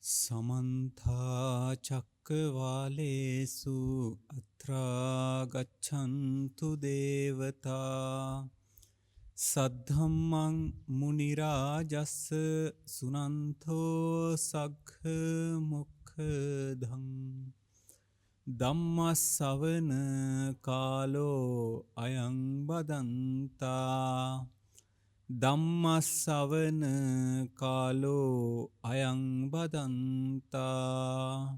समन्था चक्रवालेषु अत्रा गच्छन्तु देवता सद्धम्मं मुनिराजस् सुनन्तो सग्मुखधं ධම්මස්සවන කාලෝ අයං බදන්තා ධම්මස්සවන කාලෝ අයං බදන්තා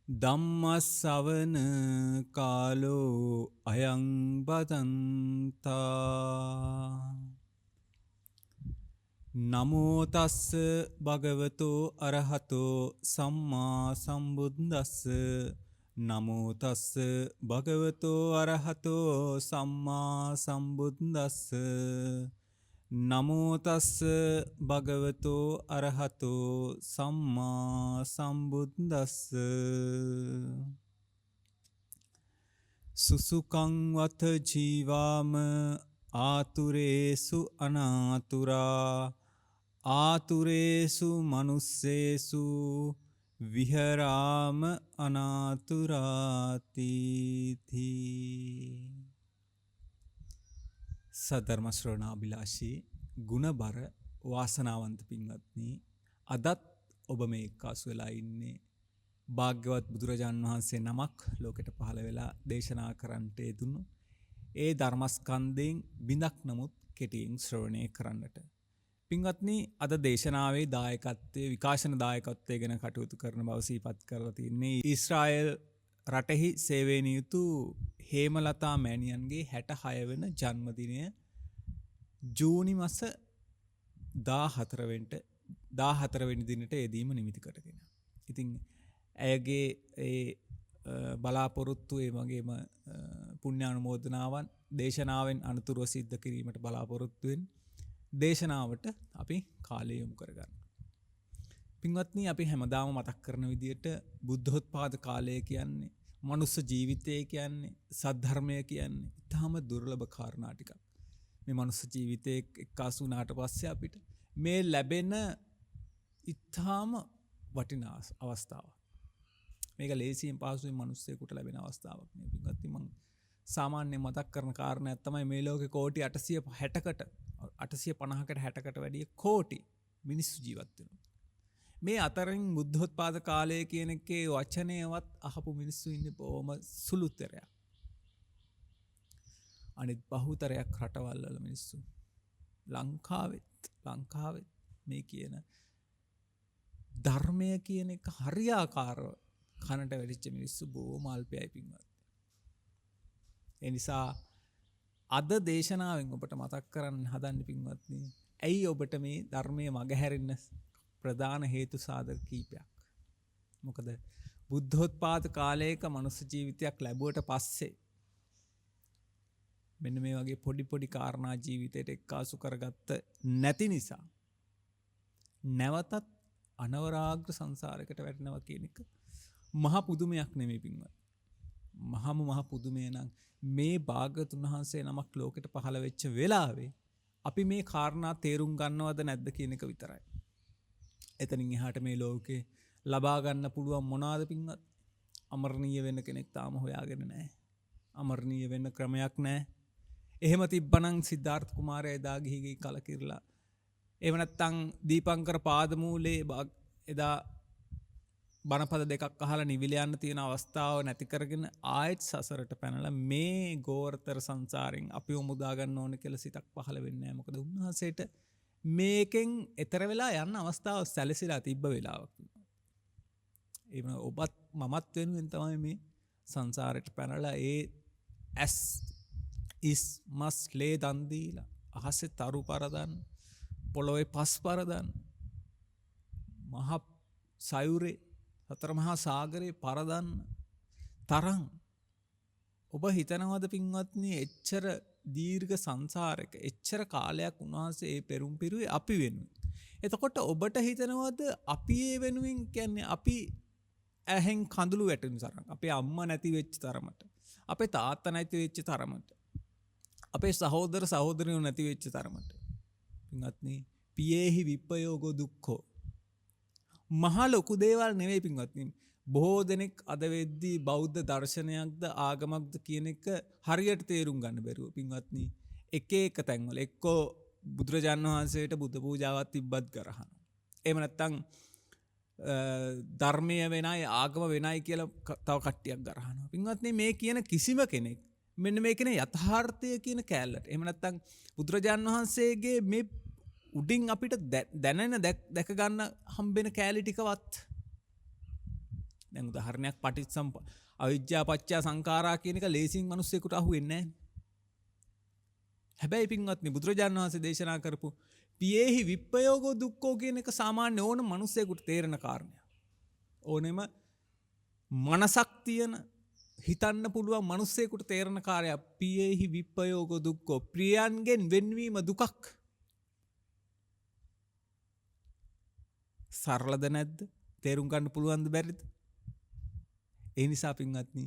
ධම්මස්සවන කාලෝ අයං බදන්තා නමෝ තස්ස භගවතෝ අරහතෝ සම්මා සම්බුද්දස්ස නමෝ තස්ස භගවතෝ අරහතෝ සම්මා සම්බුද්දස්ස නමෝ තස්ස භගවතෝ අරහතෝ සම්මා සම්බුද්දස්ස සුසුකං වත ජීවාම ආතුරේසු අනාතුරා ආතුරේසු මනුස්සේසු විහරාම අනාතුරාතිති. සද්ධර්ම ශ්‍රවණාබිලාෂී ගුණබර වාසනාවන්ත පින්වත්නි, අදත් ඔබ මේ එක්කාසු වෙලා ඉන්නේ භාග්‍යවත් බුදුරජාණන් වහන්සේ නමක් ලෝකෙට පහළ වෙලා දේශනා කරන්නට යෙදුණු ඒ ධර්මස්කන්ධයෙන් බිඳක් නමුත් කෙටියෙන් ශ්‍රවණය කරන්නට. පින්වත්නි, අද දේශනාවේ දායකත්වයේ විකාශන දායකත්වයේ ගැන කටයුතු කරන බව සිහිපත් කරලා තින්නේ ඊශ්‍රායෙල් රටෙහි සේවය නියුතු හේමලතා මෑණියන්ගේ 66 වෙනි ජන්මදිනය ජූනි මාස 14 වෙනි දිනට යෙදීම නිමිති කරගෙන. ඉතින් ඇයගේ ඒ බලාපොරොත්තු ඒ වගේම පුණ්‍යානුමෝදනාවන් දේශනාවෙන් අනුතුරුව සිද්ධ කිරීමට බලාපොරොත්තු වෙන දේශනාවට අපි කාලය යොමු කරගන්න. පින්වත්නි, අපි හැමදාම මතක් කරන විදිහට බුද්ධෝත්පාද කාලය කියන්නේ, මනුස්ස ජීවිතය කියන්නේ, සද්ධර්මය කියන්නේ ඊටාම දුර්ලභ කාරණා ටිකක්. මේ මනුස්ස ජීවිතයේ එක්කාසු වුණාට පස්සේ අපිට මේ ලැබෙන ඊටාම වටිනා අවස්ථාවක්. මේක ලේසියෙන් පහසුවෙන් මිනිස්සෙකුට ලැබෙන අවස්ථාවක් නේ. පින්වත්නි, මම සාමාන්‍යයෙන් මතක් කරන කාරණයක් තමයි මේ ලෝකේ කෝටි 850කට 60කට වැඩිය කෝටි මිනිස්සු ජීවත් වෙනවා. මේ අතරින් බුද්ධෝත්පාද කාලය කියන එකේ වචනයවත් අහපු මිනිස්සු ඉන්නේ බොහොම සුළුතරයක්. අනිත් බහුතරයක් රටවල් වල මිනිස්සු ලංකාවෙත් මේ කියන ධර්මය කියන එක හරියාකාරව කනට වැටිච්ච මිනිස්සු බොහොම අල්පයයි පින්වත්. ඒ නිසා අද දේශනාවෙන් ඔබට මතක් කරන්න හදන්නේ පින්වත්නි, ඇයි ඔබට මේ ධර්මයේ මගහැරෙන්න ප්‍රධාන හේතු සාධක කීපයක්. මොකද බුද්ධෝත්පාද කාලයක මනුස්ස ජීවිතයක් ලැබුවට පස්සේ මෙන්න මේ වගේ පොඩි කාරණා ජීවිතයට එක්කාසු කරගත්ත නැති නිසා නැවතත් අනවරාග්‍ර සංසාරයකට වැටෙනවා කියන එක මහ පුදුමයක් නෙමෙයි පින්වත්. මහ පුදුමය නම් මේ භාග්‍යවතුන් වහන්සේ නමක් ලෝකෙට පහළ වෙච්ච වෙලාවේ අපි මේ කාරණා තේරුම් ගන්නවද නැද්ද කියන එක විතරයි. එතනින් එහාට මේ ලෝකේ ලබා ගන්න පුළුවන් මොනවාද පින්වත්? අමරණීය වෙන්න කෙනෙක් තාම හොයාගෙන නැහැ. අමරණීය වෙන්න ක්‍රමයක් නැහැ. එහෙම තිබ්බනම් සිද්ධාර්ථ කුමාරයා එදා ගිහි කලකිරලා, එහෙම නැත්නම් දීපංකර පාදමූලේ එදා බණපද දෙකක් අහලා නිවිල යන්න තියෙන අවස්ථාව නැති කරගෙන ආයෙත් සසරට පැනලා මේ ගෝරතර සංසාරෙන් අපිව මුදා ගන්න ඕන කියලා සිතක් පහළ වෙන්නේ නැහැ. මොකද උන්වහන්සේට මේකෙන් එතර වෙලා යන්න අවස්ථාව සැලසිලා තිබ්බ වෙලාවක්. ඒ වුණා ඔබත් මමත් වෙනුවෙන් තමයි මේ සංසාරයට පැනලා ඒ ඇස් ඉස් මස් ලේ දන් දීලා අහසේ තරු පරදන් පොළොවේ පස් පරදන් මහ සයුරේ සතර මහා සාගරේ පරදන්න තරම් ඔබ හිතනවද පින්වත්නි එච්චර දීර්ඝ සංසාරයක එච්චර කාලයක් උන්වහන්සේ ඒ පෙරුම් පිරුවේ අපි වෙනුවෙන්. එතකොට ඔබට හිතනවද අපි ඒ වෙනුවෙන් කියන්නේ අපි ඇහෙන් කඳුළු වැටෙන තරම්, අපේ අම්මා නැති වෙච්ච තරමට, අපේ තාත්තා නැති වෙච්ච තරමට, අපේ සහෝදර සහෝදරියෝ නැති වෙච්ච තරමට. පින්වත්නි, පියේහි විප්පයෝගෝ දුක්ඛෝ මහා ලොකු දේවල් නෙවෙයි පින්වත්නි. බොහෝ දෙනෙක් අද වෙද්දී බෞද්ධ දර්ශනයක්ද ආගමක්ද කියන එක හරියට තේරුම් ගන්න බැරුව පින්වත්නි. එක එක තැන්වල එක්කෝ බුදුරජාණන් වහන්සේට බුද්ධ පූජාවක් තිබ්බත් කරහන. එහෙම නැත්නම් ධර්මය වෙනයි ආගම වෙනයි කියලා තව කට්ටියක් ගරහනවා. පින්වත්නි මේ කියන කිසිම කෙනෙක් මෙන්න මේ කියන යථාර්ථය කියන කෑල්ලට එහෙම නැත්නම් බුදුරජාණන් වහන්සේගේ මේ උඩින් අපිට දැනෙන දැක ගන්න හම්බෙන කෑලි ටිකවත් දැන් උදාහරණයක් අවිජ්ජා පත්‍ය සංඛාරා කියන එක ලේසින් මිනිස්සුෙකුට අහුවෙන්නේ නැහැ. හැබැයි පින්වත්නි බුදුරජාණන් වහන්සේ දේශනා කරපු පියේහි විප්පයෝගෝ දුක්ඛෝ කියන එක සාමාන්‍ය ඕන මිනිස්සෙකුට තේරෙන කාරණයක්. ඕනෙම මනසක් තියෙන හිතන්න පුළුවන් මිනිස්සෙකුට තේරෙන කාර්යයක් පියේහි විප්පයෝගෝ දුක්ඛෝ ප්‍රියයන්ගෙන් වෙන්වීම දුකක්. සරලද නැද්ද? තේරුම් ගන්න පුළුවන්ද බැරිද? ඒ නිසා පින්වත්නි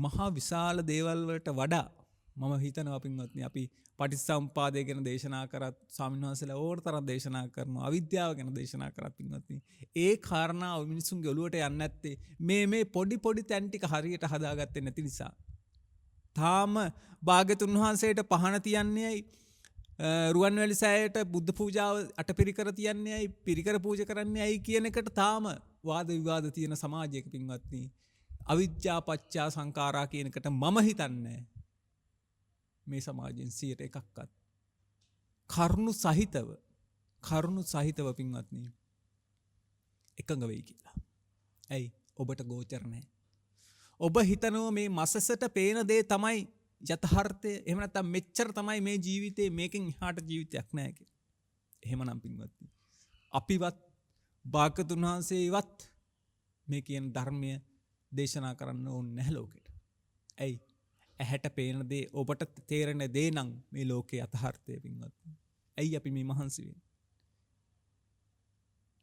මහා විශාල දේවල් වලට වඩා මම හිතනවා පින්වත්නි අපි පටිච්චසමුපාදය ගැන දේශනා කරත් ස්වාමීන් වහන්සේලා ඕන තරම් දේශනා කරනවා අවිද්‍යාව ගැන දේශනා කරත් පින්වත්නි ඒ කාරණා මිනිසුන්ගේ ඔළුවට යන්නේ නැත්තේ මේ පොඩි තැන් ටික හරියට හදාගත්තේ නැති නිසා. තාම භාග්‍යතුන් වහන්සේට පහන තියන්නේයි රුවන්වැලි සෑයට බුද්ධ පූජාව අටපිරිකර තියන්නේයි පිරිකර පූජා කරන්නේයි කියන එකට තාම වාද විවාද තියෙන සමාජයක පින්වත්නි අවිද්‍යා පත්‍ය සංඛාරා කියන එකට මම හිතන්නේ මේ සමාජයෙන් 100%ක්වත් කරුණු සහිතව පින්වත්නි එකඟ වෙයි කියලා. ඇයි ඔබට ගෝචර නැහැ. ඔබ හිතනවා මේ මසසට පේන දේ තමයි යථාර්ථය. එහෙම නැත්නම් මෙච්චර තමයි මේ ජීවිතේ මේකෙන් එහාට ජීවිතයක් නැහැ කියලා. එහෙමනම් පින්වත්නි අපිවත් භාග්‍යතුන් වහන්සේවත් මේ කියන ධර්මය දේශනා කරන්න ඕනේ නැහැ ලෝකෙට. ඇයි ඇහැට පේන දේ ඔබට තේරෙන දේ නම් මේ ලෝකේ යථාර්ථය පින්වත්නි. ඇයි අපි මේ මහන්සි වෙන්නේ?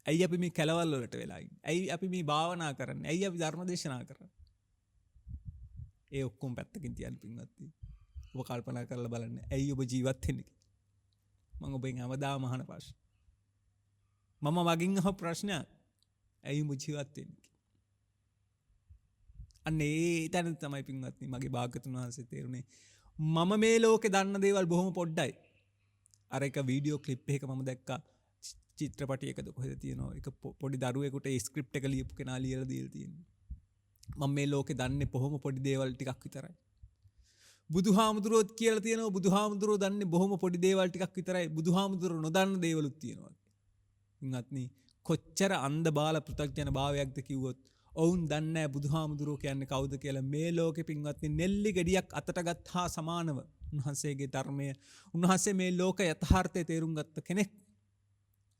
ඇයි අපි මේ කැලවල් වලට වෙලා ඉන්නේ? ඇයි අපි මේ භාවනා කරන්නේ? ඇයි අපි ධර්ම දේශනා කරන්නේ? ඒ ඔක්කොම පැත්තකින් තියන්න පින්වත්නි. ඔබ කල්පනා කරලා බලන්න. ඇයි ඔබ ජීවත් වෙන්නේ? මම ඔබෙන් හැමදාම අහන ප්‍රශ්න. මම මගින් අහ ප්‍රශ්නයක්. ඇයි ඔබ ජීවත් වෙන්නේ? අනේ තැන තමයි පින්වත්නි මගේ භාග්‍යතුන් වහන්සේ තේරුනේ මම මේ ලෝකේ දන්න දේවල් බොහොම පොඩ්ඩයි. අර එක වීඩියෝ ක්ලිප් එකක මම දැක්කා චිත්‍රපටයකද කොහෙද තියෙනවා එක පොඩි දරුවෙකුට ඒ ස්ක්‍රිප්ට් එක ලියපු කෙනා ලියලා දීලා තියෙනවා. මම මේ ලෝකේ දන්නේ බොහොම පොඩි දේවල් ටිකක් විතරයි. බුදුහාමුදුරුවෝත් කියලා තියෙනවා බුදුහාමුදුරුවෝ දන්නේ බොහොම පොඩි දේවල් ටිකක් විතරයි. බුදුහාමුදුරුවෝ නොදන්න දේවලුත් තියෙනවා. පින්වත්නි කොච්චර අන්ධ බාල පෘථග්ජන භාවයක්ද කිව්වොත් ඔවුන් දන්නේ බුදුහාමුදුරුවෝ කියන්නේ කවුද කියලා. මේ ලෝකෙ පින්වත්නි නෙල්ලි ගෙඩියක් අතට ගත් හා සමානව උන්වහන්සේගේ ධර්මය උන්වහන්සේ මේ ලෝක යථාර්ථය තේරුම් ගත්ත කෙනෙක්.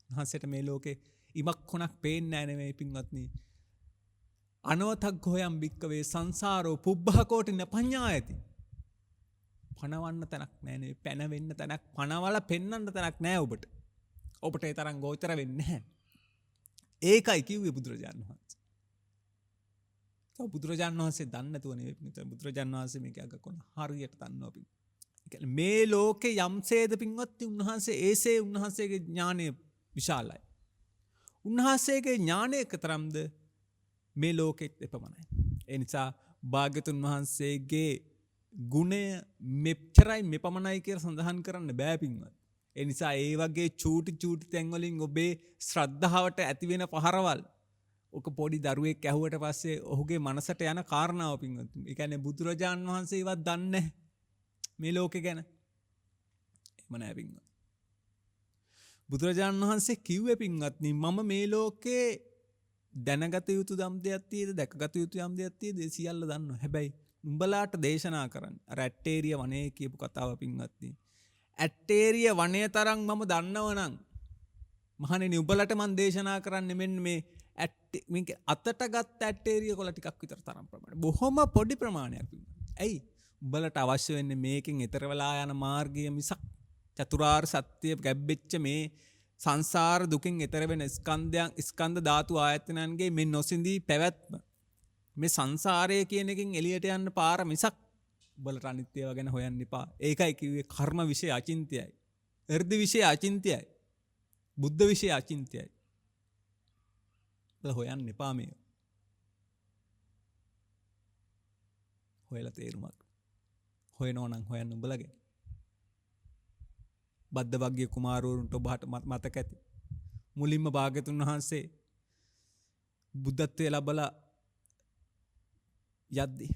උන්වහන්සේට මේ ලෝකේ ඉමක් කොනක් පේන්නේ නැහැ නෙමෙයි පින්වත්නි. අනවතක් හොයම් බික්කවේ සංසාරෝ පුබ්බහකෝටි නපඤ්ඤායති. පණවන්න තැනක් නැහැ නේ. පැනවෙන්න තැනක් පණවල පෙන්වන්න තැනක් නැහැ ඔබට. ඔබට ඒ තරම් ගෝචර වෙන්නේ නැහැ. ඒකයි කිව්වේ බුදුරජාණන් වහන්සේ. බුදුරජාණන් වහන්සේ දන්නේ නැතුව නෙවෙයි පින්වත්නි. බුදුරජාණන් වහන්සේ මේක අග කොන හරියට දන්නවා පින්. ඒ කියන්නේ මේ ලෝකේ යම්සේද පින්වත්නි උන්වහන්සේ ඒසේ උන්වහන්සේගේ ඥානය විශාලයි. උන්වහන්සේගේ ඥානය කතරම්ද මේ ලෝකෙත් එපමණයි. ඒ නිසා භාග්‍යතුන් වහන්සේගේ ගුණය මෙච්චරයි මෙපමණයි කියලා සඳහන් කරන්න බෑ පින්වත්. ඒ නිසා ඒ වගේ චූටි තැන් වලින් ඔබේ ශ්‍රද්ධාවට ඇති වෙන පහරවල් ඔක පොඩි දරුවෙක් ඇහුවට පස්සේ ඔහුගේ මනසට යන කාරණාව පින්වත්. ඒ කියන්නේ බුදුරජාණන් වහන්සේවත් දන්නේ මේ ලෝකේ ගැන. එහෙම නෑ පින්වත්. බුදුරජාණන් වහන්සේ කිව්වේ පින්වත්නි මම මේ ලෝකේ දැනගත යුතු යම් දෙයක් තියෙද දැකගත යුතු යම් දෙයක් තියෙද ඒ සියල්ල දන්නවා. හැබැයි උඹලාට දේශනා කරන්න අර ඇටේරිය වනයේ කියපු කතාව පින්වත්නි. ඇටේරිය වනයේ තරම් මම දන්නවනම් මහණෙනි උඹලට මම දේශනා කරන්නේ මෙන්න මේ අතට ගත්ත ඇටේරිය කොළ ටිකක් විතර තරම් ප්‍රමාණය. බොහොම පොඩි ප්‍රමාණයක්. ඇයි? උඹලට අවශ්‍ය වෙන්නේ මේකෙන් ඈතර වෙලා යන මාර්ගය මිසක් චතුරාර්ය සත්‍ය ගැබ්බෙච්ච මේ සංසාර දුකින් ඈතර වෙන ස්කන්ධ ධාතු ආයතනයන්ගේ මේ නොසිඳී පැවැත්ම මේ සංසාරය කියන එකෙන් එළියට යන්න පාර මිසක් උඹලට අනිත්‍යව ගැන හොයන්න එපා. ඒකයි කිව්වේ කර්ම විෂය අචින්ත්‍යයි. එර්ධි විෂය අචින්ත්‍යයි. බුද්ධ විෂය අචින්ත්‍යයි. හොයන්න එපා මේ. හොයලා තේරුමක්. හොයනවා නම් හොයන්න උඹලගේ. බද්ද වග්ගිය කුමාරවරුන්ට ඔබට මතක ඇති. මුලින්ම භාග්‍යතුන් වහන්සේ බුද්ධත්වයේ ලැබලා යද්දී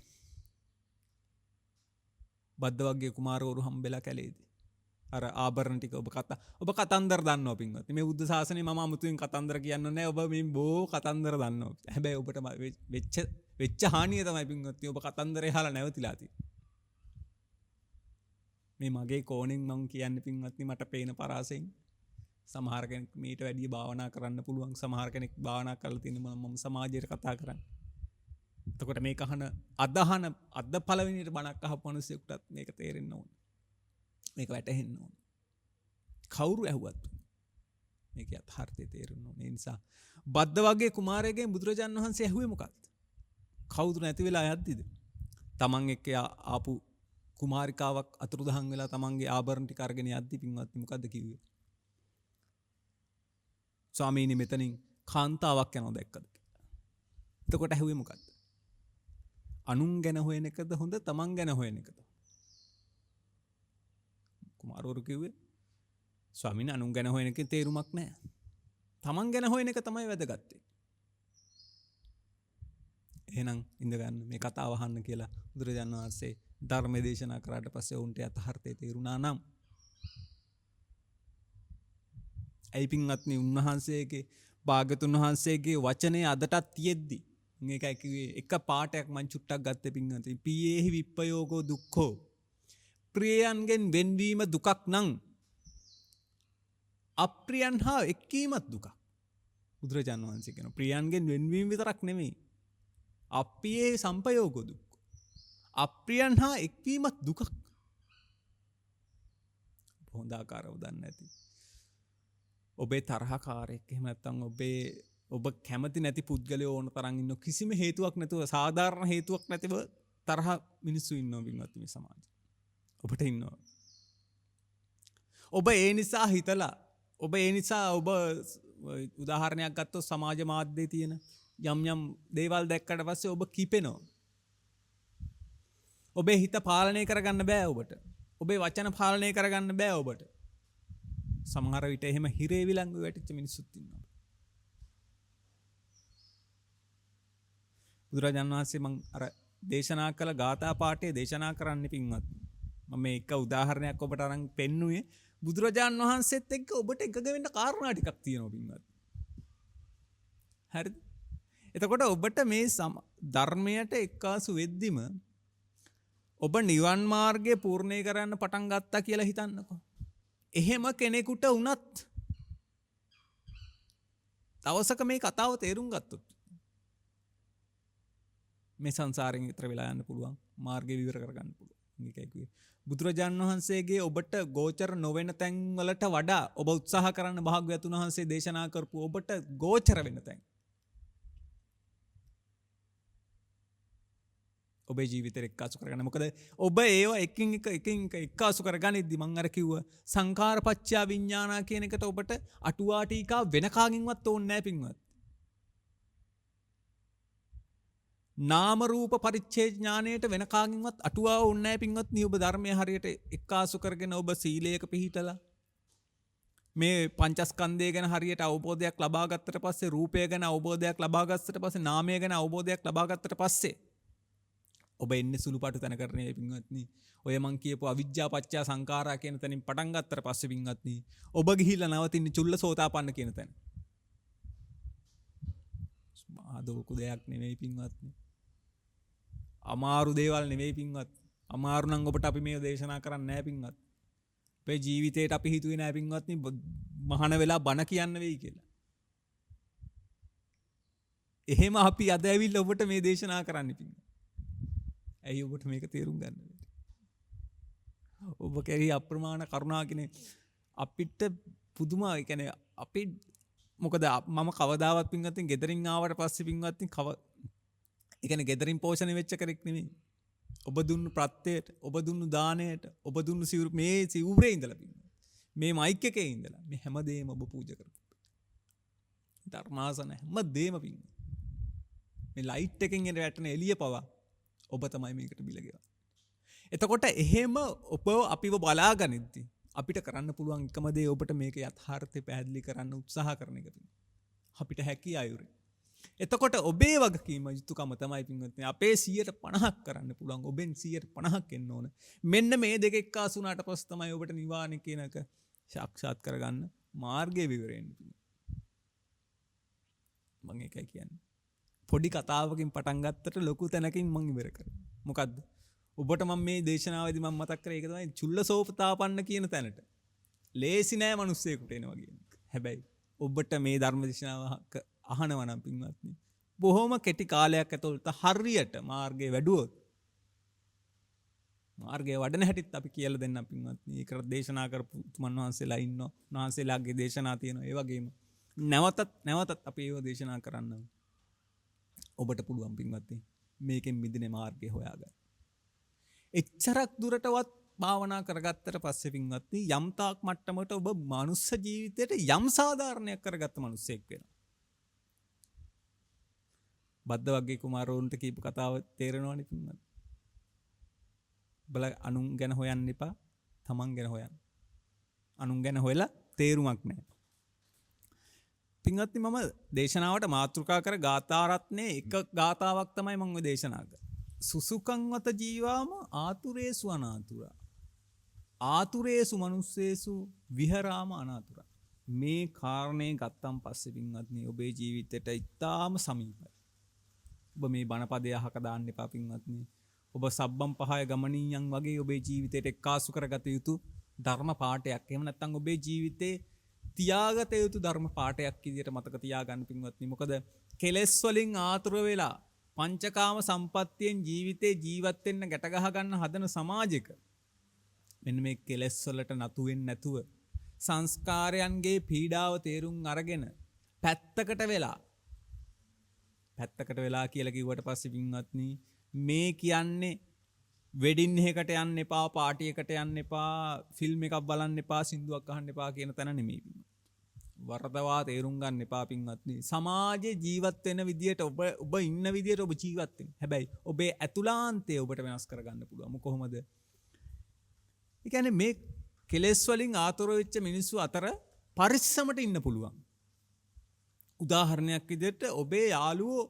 බද්ද වග්ගිය කුමාරවරු හම්බෙලා කැලේදී අර ආභරණ ටික ඔබ කතන්දර දන්නවා පින්වත්. මේ බුද්ධ ශාසනය මම අමුතුවෙන් කතන්දර කියන්න නෑ. ඔබ මේ බෝ කතන්දර දන්නවා. හැබැයි ඔබට වෙච්ච හානිය තමයි පින්වත්. ඔබ කතන්දරේ අහලා නැවතිලා තියෙන්නේ. මේ මගේ කෝණෙන් මම කියන්නේ පින්වත්නි මට පේන පරාසයෙන් සමහර කෙනෙක් මීට වැඩිය භාවනා කරන්න පුළුවන්. සමහර කෙනෙක් භාවනා කරලා තියෙන මම සමාජයට කතා කරන්නේ. එතකොට මේක අද පළවෙනියට බණක් අහපු මිනිස්සුන්ටත් මේක තේරෙන්න ඕන. මේක වැටහෙන්න ඕන. කවුරු ඇහුවත් මේක යථාර්ථය තේරෙන්න ඕන. ඒ නිසා බද්ද වගේ කුමාරයෙක්ගෙන් බුදුරජාණන් වහන්සේ ඇහුවේ මොකක්ද? කවුරු නැති වෙලා යද්දිද? තමන් එක්ක ආපු කුමාරිකාවක් අතුරුදහන් වෙලා තමන්ගේ ආභරණ ටික අරගෙන යද්දි පින්වත්නි මොකද්ද කිව්වේ? ස්වාමීනි මෙතනින් කාන්තාවක් යනවා දැක්කද? එතකොට ඇහුවේ මොකද්ද? අනුන් ගැන හොයන එකද හොඳ තමන් ගැන හොයන එකද? කුමාරවරු කිව්වේ ස්වාමීනි අනුන් ගැන හොයන එකේ තේරුමක් නැහැ. තමන් ගැන හොයන එක තමයි වැදගත්. එහෙනම් ඉඳ ගන්න මේ කතාව අහන්න කියලා බුදුරජාණන් වහන්සේ ධර්ම දේශනා කරාට පස්සේ උන්ට යථාර්ථය තේරුණා නම් ඇයි පින්වත්නි උන්වහන්සේගේ භාග්‍යතුන් වහන්සේගේ වචනේ අදටත් තියෙද්දි මේකයි කිව්වේ එක පාඩයක් මං චුට්ටක් ගත්තේ පින්වත්නි පීයේහි විප්පයෝගෝ දුක්ඛෝ ප්‍රියයන්ගෙන් වෙන්වීම දුකක් නම් අප්‍රියයන් හා එක්වීමත් දුකක්. බුදුරජාණන් වහන්සේ කියනවා ප්‍රියයන්ගෙන් වෙන්වීම විතරක් නෙමෙයි අප්පියේ සම්පයෝගෝ දුක්ඛ අප්‍රියයන් හා එක්වීමත් දුකක්. හොඳ ආකාරව දන්නේ නැති ඔබේ තරහකාරයෙක් එහෙම නැත්නම් ඔබ කැමති නැති පුද්ගලයෝ ඕන තරම් ඉන්න කිසිම හේතුවක් නැතුව සාධාරණ හේතුවක් නැතිව තරහ මිනිස්සු ඉන්නවා පින්වත් මේ සමාජයේ. ඔබට ඉන්නවා. ඔබ ඒ නිසා හිතලා ඔබ උදාහරණයක් ගත්තොත් සමාජ මාධ්‍යයේ තියෙන යම් දේවල් දැක්කට පස්සේ ඔබ කිපෙනවා. ඔබේ හිත පාලනය කරගන්න බෑ ඔබට. ඔබේ වචන පාලනය කරගන්න බෑ ඔබට. සමහර විට එහෙම හිරේ විලංගු වැටිච්ච මිනිස්සුත් ඉන්නවා. බුදුරජාණන් වහන්සේ මං අර දේශනා කළ ගාථා පාඨයේ දේශනා කරන්න පින්වත්. මම මේක උදාහරණයක් ඔබට අරන් පෙන්නුවේ බුදුරජාණන් වහන්සේත් එක්ක ඔබට එකග වෙන්න කාරණා ටිකක් තියෙනවා පින්වත්. හරිද? එතකොට ඔබට මේ ධර්මයට එක්කාසු වෙද්දිම ඔබ නිවන් මාර්ගය පූර්ණේ කරන්න පටන් ගත්තා කියලා හිතන්නකෝ. එහෙම කෙනෙකුට වුණත් දවසක මේ කතාව තේරුම් ගත්තොත් මේ සංසාරයෙන් ඈතර වෙලා යන්න පුළුවන් මාර්ගය විවර කරගන්න පුළුවන්. මේකයි කිව්වේ. බුදුරජාණන් වහන්සේගේ ඔබට ගෝචර නොවන තැන් වලට වඩා ඔබ උත්සාහ කරන්න භාග්‍යවතුන් වහන්සේ දේශනා කරපු ඔබට ගෝචර වෙන තැන් ඔබේ ජීවිතේ එක්කාසු කරගන්න. මොකද ඔබ ඒවා එකින් එක එක්කාසු කරගනිද්දි මං අර කිව්ව සංඛාරපච්චය විඥානා කියන එකට ඔබට අටුවා ටීකා වෙන කාගින්වත් ඕනේ නැහැ පින්වත්. නාම රූප පරිච්ඡේද ඥාණයට වෙන කාගින්වත් අටුවා ඕනේ නැහැ පින්වත්නි. ඔබ ධර්මයේ හරියට එක්කාසු කරගෙන ඔබ සීලයක පිහිටලා මේ පංචස්කන්ධය ගැන හරියට අවබෝධයක් ලබා ගත්තට පස්සේ රූපය ගැන අවබෝධයක් ලබා ගත්තට පස්සේ නාමය ගැන අවබෝධයක් ලබා ගත්තට පස්සේ ඔබ එන්නේ සුළුපටු තැන කරන්නේ පින්වත්නි. ඔය මං කියපු අවිජ්ජා පත්‍ය සංඛාරා කියන තැනින් පටන් ගත්තට පස්සේ පින්වත්නි ඔබ ගිහිල්ලා නවතින්නේ චුල්ලසෝතාපන්න කියන තැන. ආදෝක දෙයක් නෙවෙයි පින්වත්නි. අමාරු දේවල් නෙවෙයි පින්වත්. අමාරු නම් ඔබට අපි මේ දේශනා කරන්නේ නැහැ පින්වත්. අපේ ජීවිතේට අපි හිතුවේ නැහැ පින්වත්නි මහාන වෙලා බණ කියන්න වෙයි කියලා. එහෙම අපි අද ඇවිල්ලා ඔබට මේ දේශනා කරන්න පින්වත්. ඇයි ඔබට මේක තේරුම් ගන්න බැරි? ඔබ කෙරෙහි අප්‍රමාණ කරුණා කියන්නේ අපිට පුදුම ඒ කියන්නේ අපි මොකද මම කවදාවත් පින්වත්නි ගෙදරින් ආවට පස්සේ පින්වත්නි ඒ කියන්නේ ගෙදරින් පෝෂණය වෙච්ච කෙනෙක් නෙමෙයි. ඔබ දුන්නු ප්‍රත්‍යයට, ඔබ දුන්නු දාණයට, ඔබ දුන්නු සිවුර මේ සිවුරේ ඉඳලා පින්වත්නි. මේ මයික් එකේ ඉඳලා මේ හැමදේම ඔබ පූජා කරපු. ධර්මාස නැහැ. හැමදේම පින්. මේ ලයිට් එකෙන් එන වැටෙන එළිය පවා ඔබ තමයි මේකට බිල ගෙවන්නේ. එතකොට එහෙම ඔබ අපිව බලාගනිද්දි අපිට කරන්න පුළුවන් එකම දේ ඔබට මේක යථාර්ථය පැහැදිලි කරන්න උත්සාහ කරන එක පින්. අපිට හැකි අයුරින්. එතකොට ඔබේ වගකීම යුතුකම තමයි පින්වත්නි අපේ 150ක් කරන්න පුළුවන්. ඔබෙන් 150ක් එන්න ඕන. මෙන්න මේ දෙක එක්කාසු වුණාට පස්සේ තමයි ඔබට නිවාණය කියන එක සාක්ෂාත් කරගන්න මාර්ගය විවරෙන්නේ. මම ඒකයි කියන්නේ. පොඩි කතාවකින් පටන් ගත්තට ලොකු තැනකින් මම ඉවර කරනවා. මොකද්ද? ඔබට මම මේ දේශනාවේදී මම මතක් කරේ ඒක තමයි චුල්ලසෝපතාපන්න කියන තැනට. ලේසි නෑ මිනිස්සෙකුට එනවා කියන එක. හැබැයි ඔබට මේ ධර්ම දේශනාව අහනවා නම් පින්වත්නි බොහොම කෙටි කාලයක් ඇතුළත හරියට මාර්ගය වැඩුවොත් මාර්ගය වඩන හැටිත් අපි කියලා දෙන්න පින්වත්නි. ඒකට දේශනා කරපු තුමන් වහන්සේලා ඉන්නවා. උන්වහන්සේලාගේ දේශනා තියෙනවා. ඒ වගේම නැවතත් අපි ඒව දේශනා කරන්න. ඔබට පුළුවන් පින්වත්නි මේකෙන් මිදෙන මාර්ගය හොයාගන්න. එච්චරක් දුරටවත් භාවනා කරගත්තට පස්සේ පින්වත්නි යම් තාක් මට්ටමකට ඔබ මනුස්ස ජීවිතයට යම් සාධාරණයක් කරගත්ත මිනිසෙක් වෙනවා. බද්ද වගේ කුමාරවරුන්ට කියපු කතාව තේරෙනවනේ පින්වත්නි. බල අනුන් ගැන හොයන්න එපා, තමන් ගැන හොයන්න. අනුන් ගැන හොයලා තේරුමක් නැහැ. පින්වත්නි මම දේශනාවට මාතෘකා කර ගාථා රත්නේ එක ගාථාවක් තමයි මම ඔය දේශනා කරේ. සුසුකංවත ජීවාම ආතුරේසු අනාතුරා. ආතුරේසු මනුස්සේසු විහරාම අනාතුරා. මේ කාරණේ ගත්තන් පස්සේ පින්වත්නි ඔබේ ජීවිතයට ඉතාම සමීපයි. ඔබ මේ බණපදය අහක දාන්න එපා පින්වත්නි. ඔබ සබ්බම් පහය ගමනියන් වගේ ඔබේ ජීවිතයට එක්කාසු කරගත යුතු ධර්ම පාඨයක්. එහෙම නැත්නම් ඔබේ ජීවිතේ තියාගත යුතු ධර්ම පාඨයක් විදියට මතක තියාගන්න පින්වත්නි. මොකද කෙලෙස් වලින් ආතුර වෙලා පංචකාම සම්පත්තියෙන් ජීවිතේ ජීවත් වෙන්න ගැට ගහ ගන්න හදන සමාජයක මෙන්න මේ කෙලෙස් වලට නතු වෙන්නේ නැතුව සංස්කාරයන්ගේ පීඩාව තේරුම් අරගෙන පැත්තකට වෙලා කියලා කිව්වට පස්සේ පින්වත්නි මේ කියන්නේ වෙඩින් එකකට යන්න එපා, පාටි එකට යන්න එපා, ෆිල්ම් එකක් බලන්න එපා, සින්දුවක් අහන්න එපා කියන තැන නෙමෙයි. වරදවා තේරුම් ගන්න එපා පින්වත්නි. සමාජයේ ජීවත් වෙන විදියට ඔබ ඉන්න විදියට ඔබ ජීවත් වෙන්න. හැබැයි ඔබේ ඇතුළාන්තය ඔබට වෙනස් කරගන්න පුළුවන්. කොහොමද? ඒ කියන්නේ මේ කෙලෙස් වලින් ආතොර වෙච්ච මිනිස්සු අතර පරිස්සමට ඉන්න පුළුවන්. උදාහරණයක් විදියට ඔබේ යාළුවෝ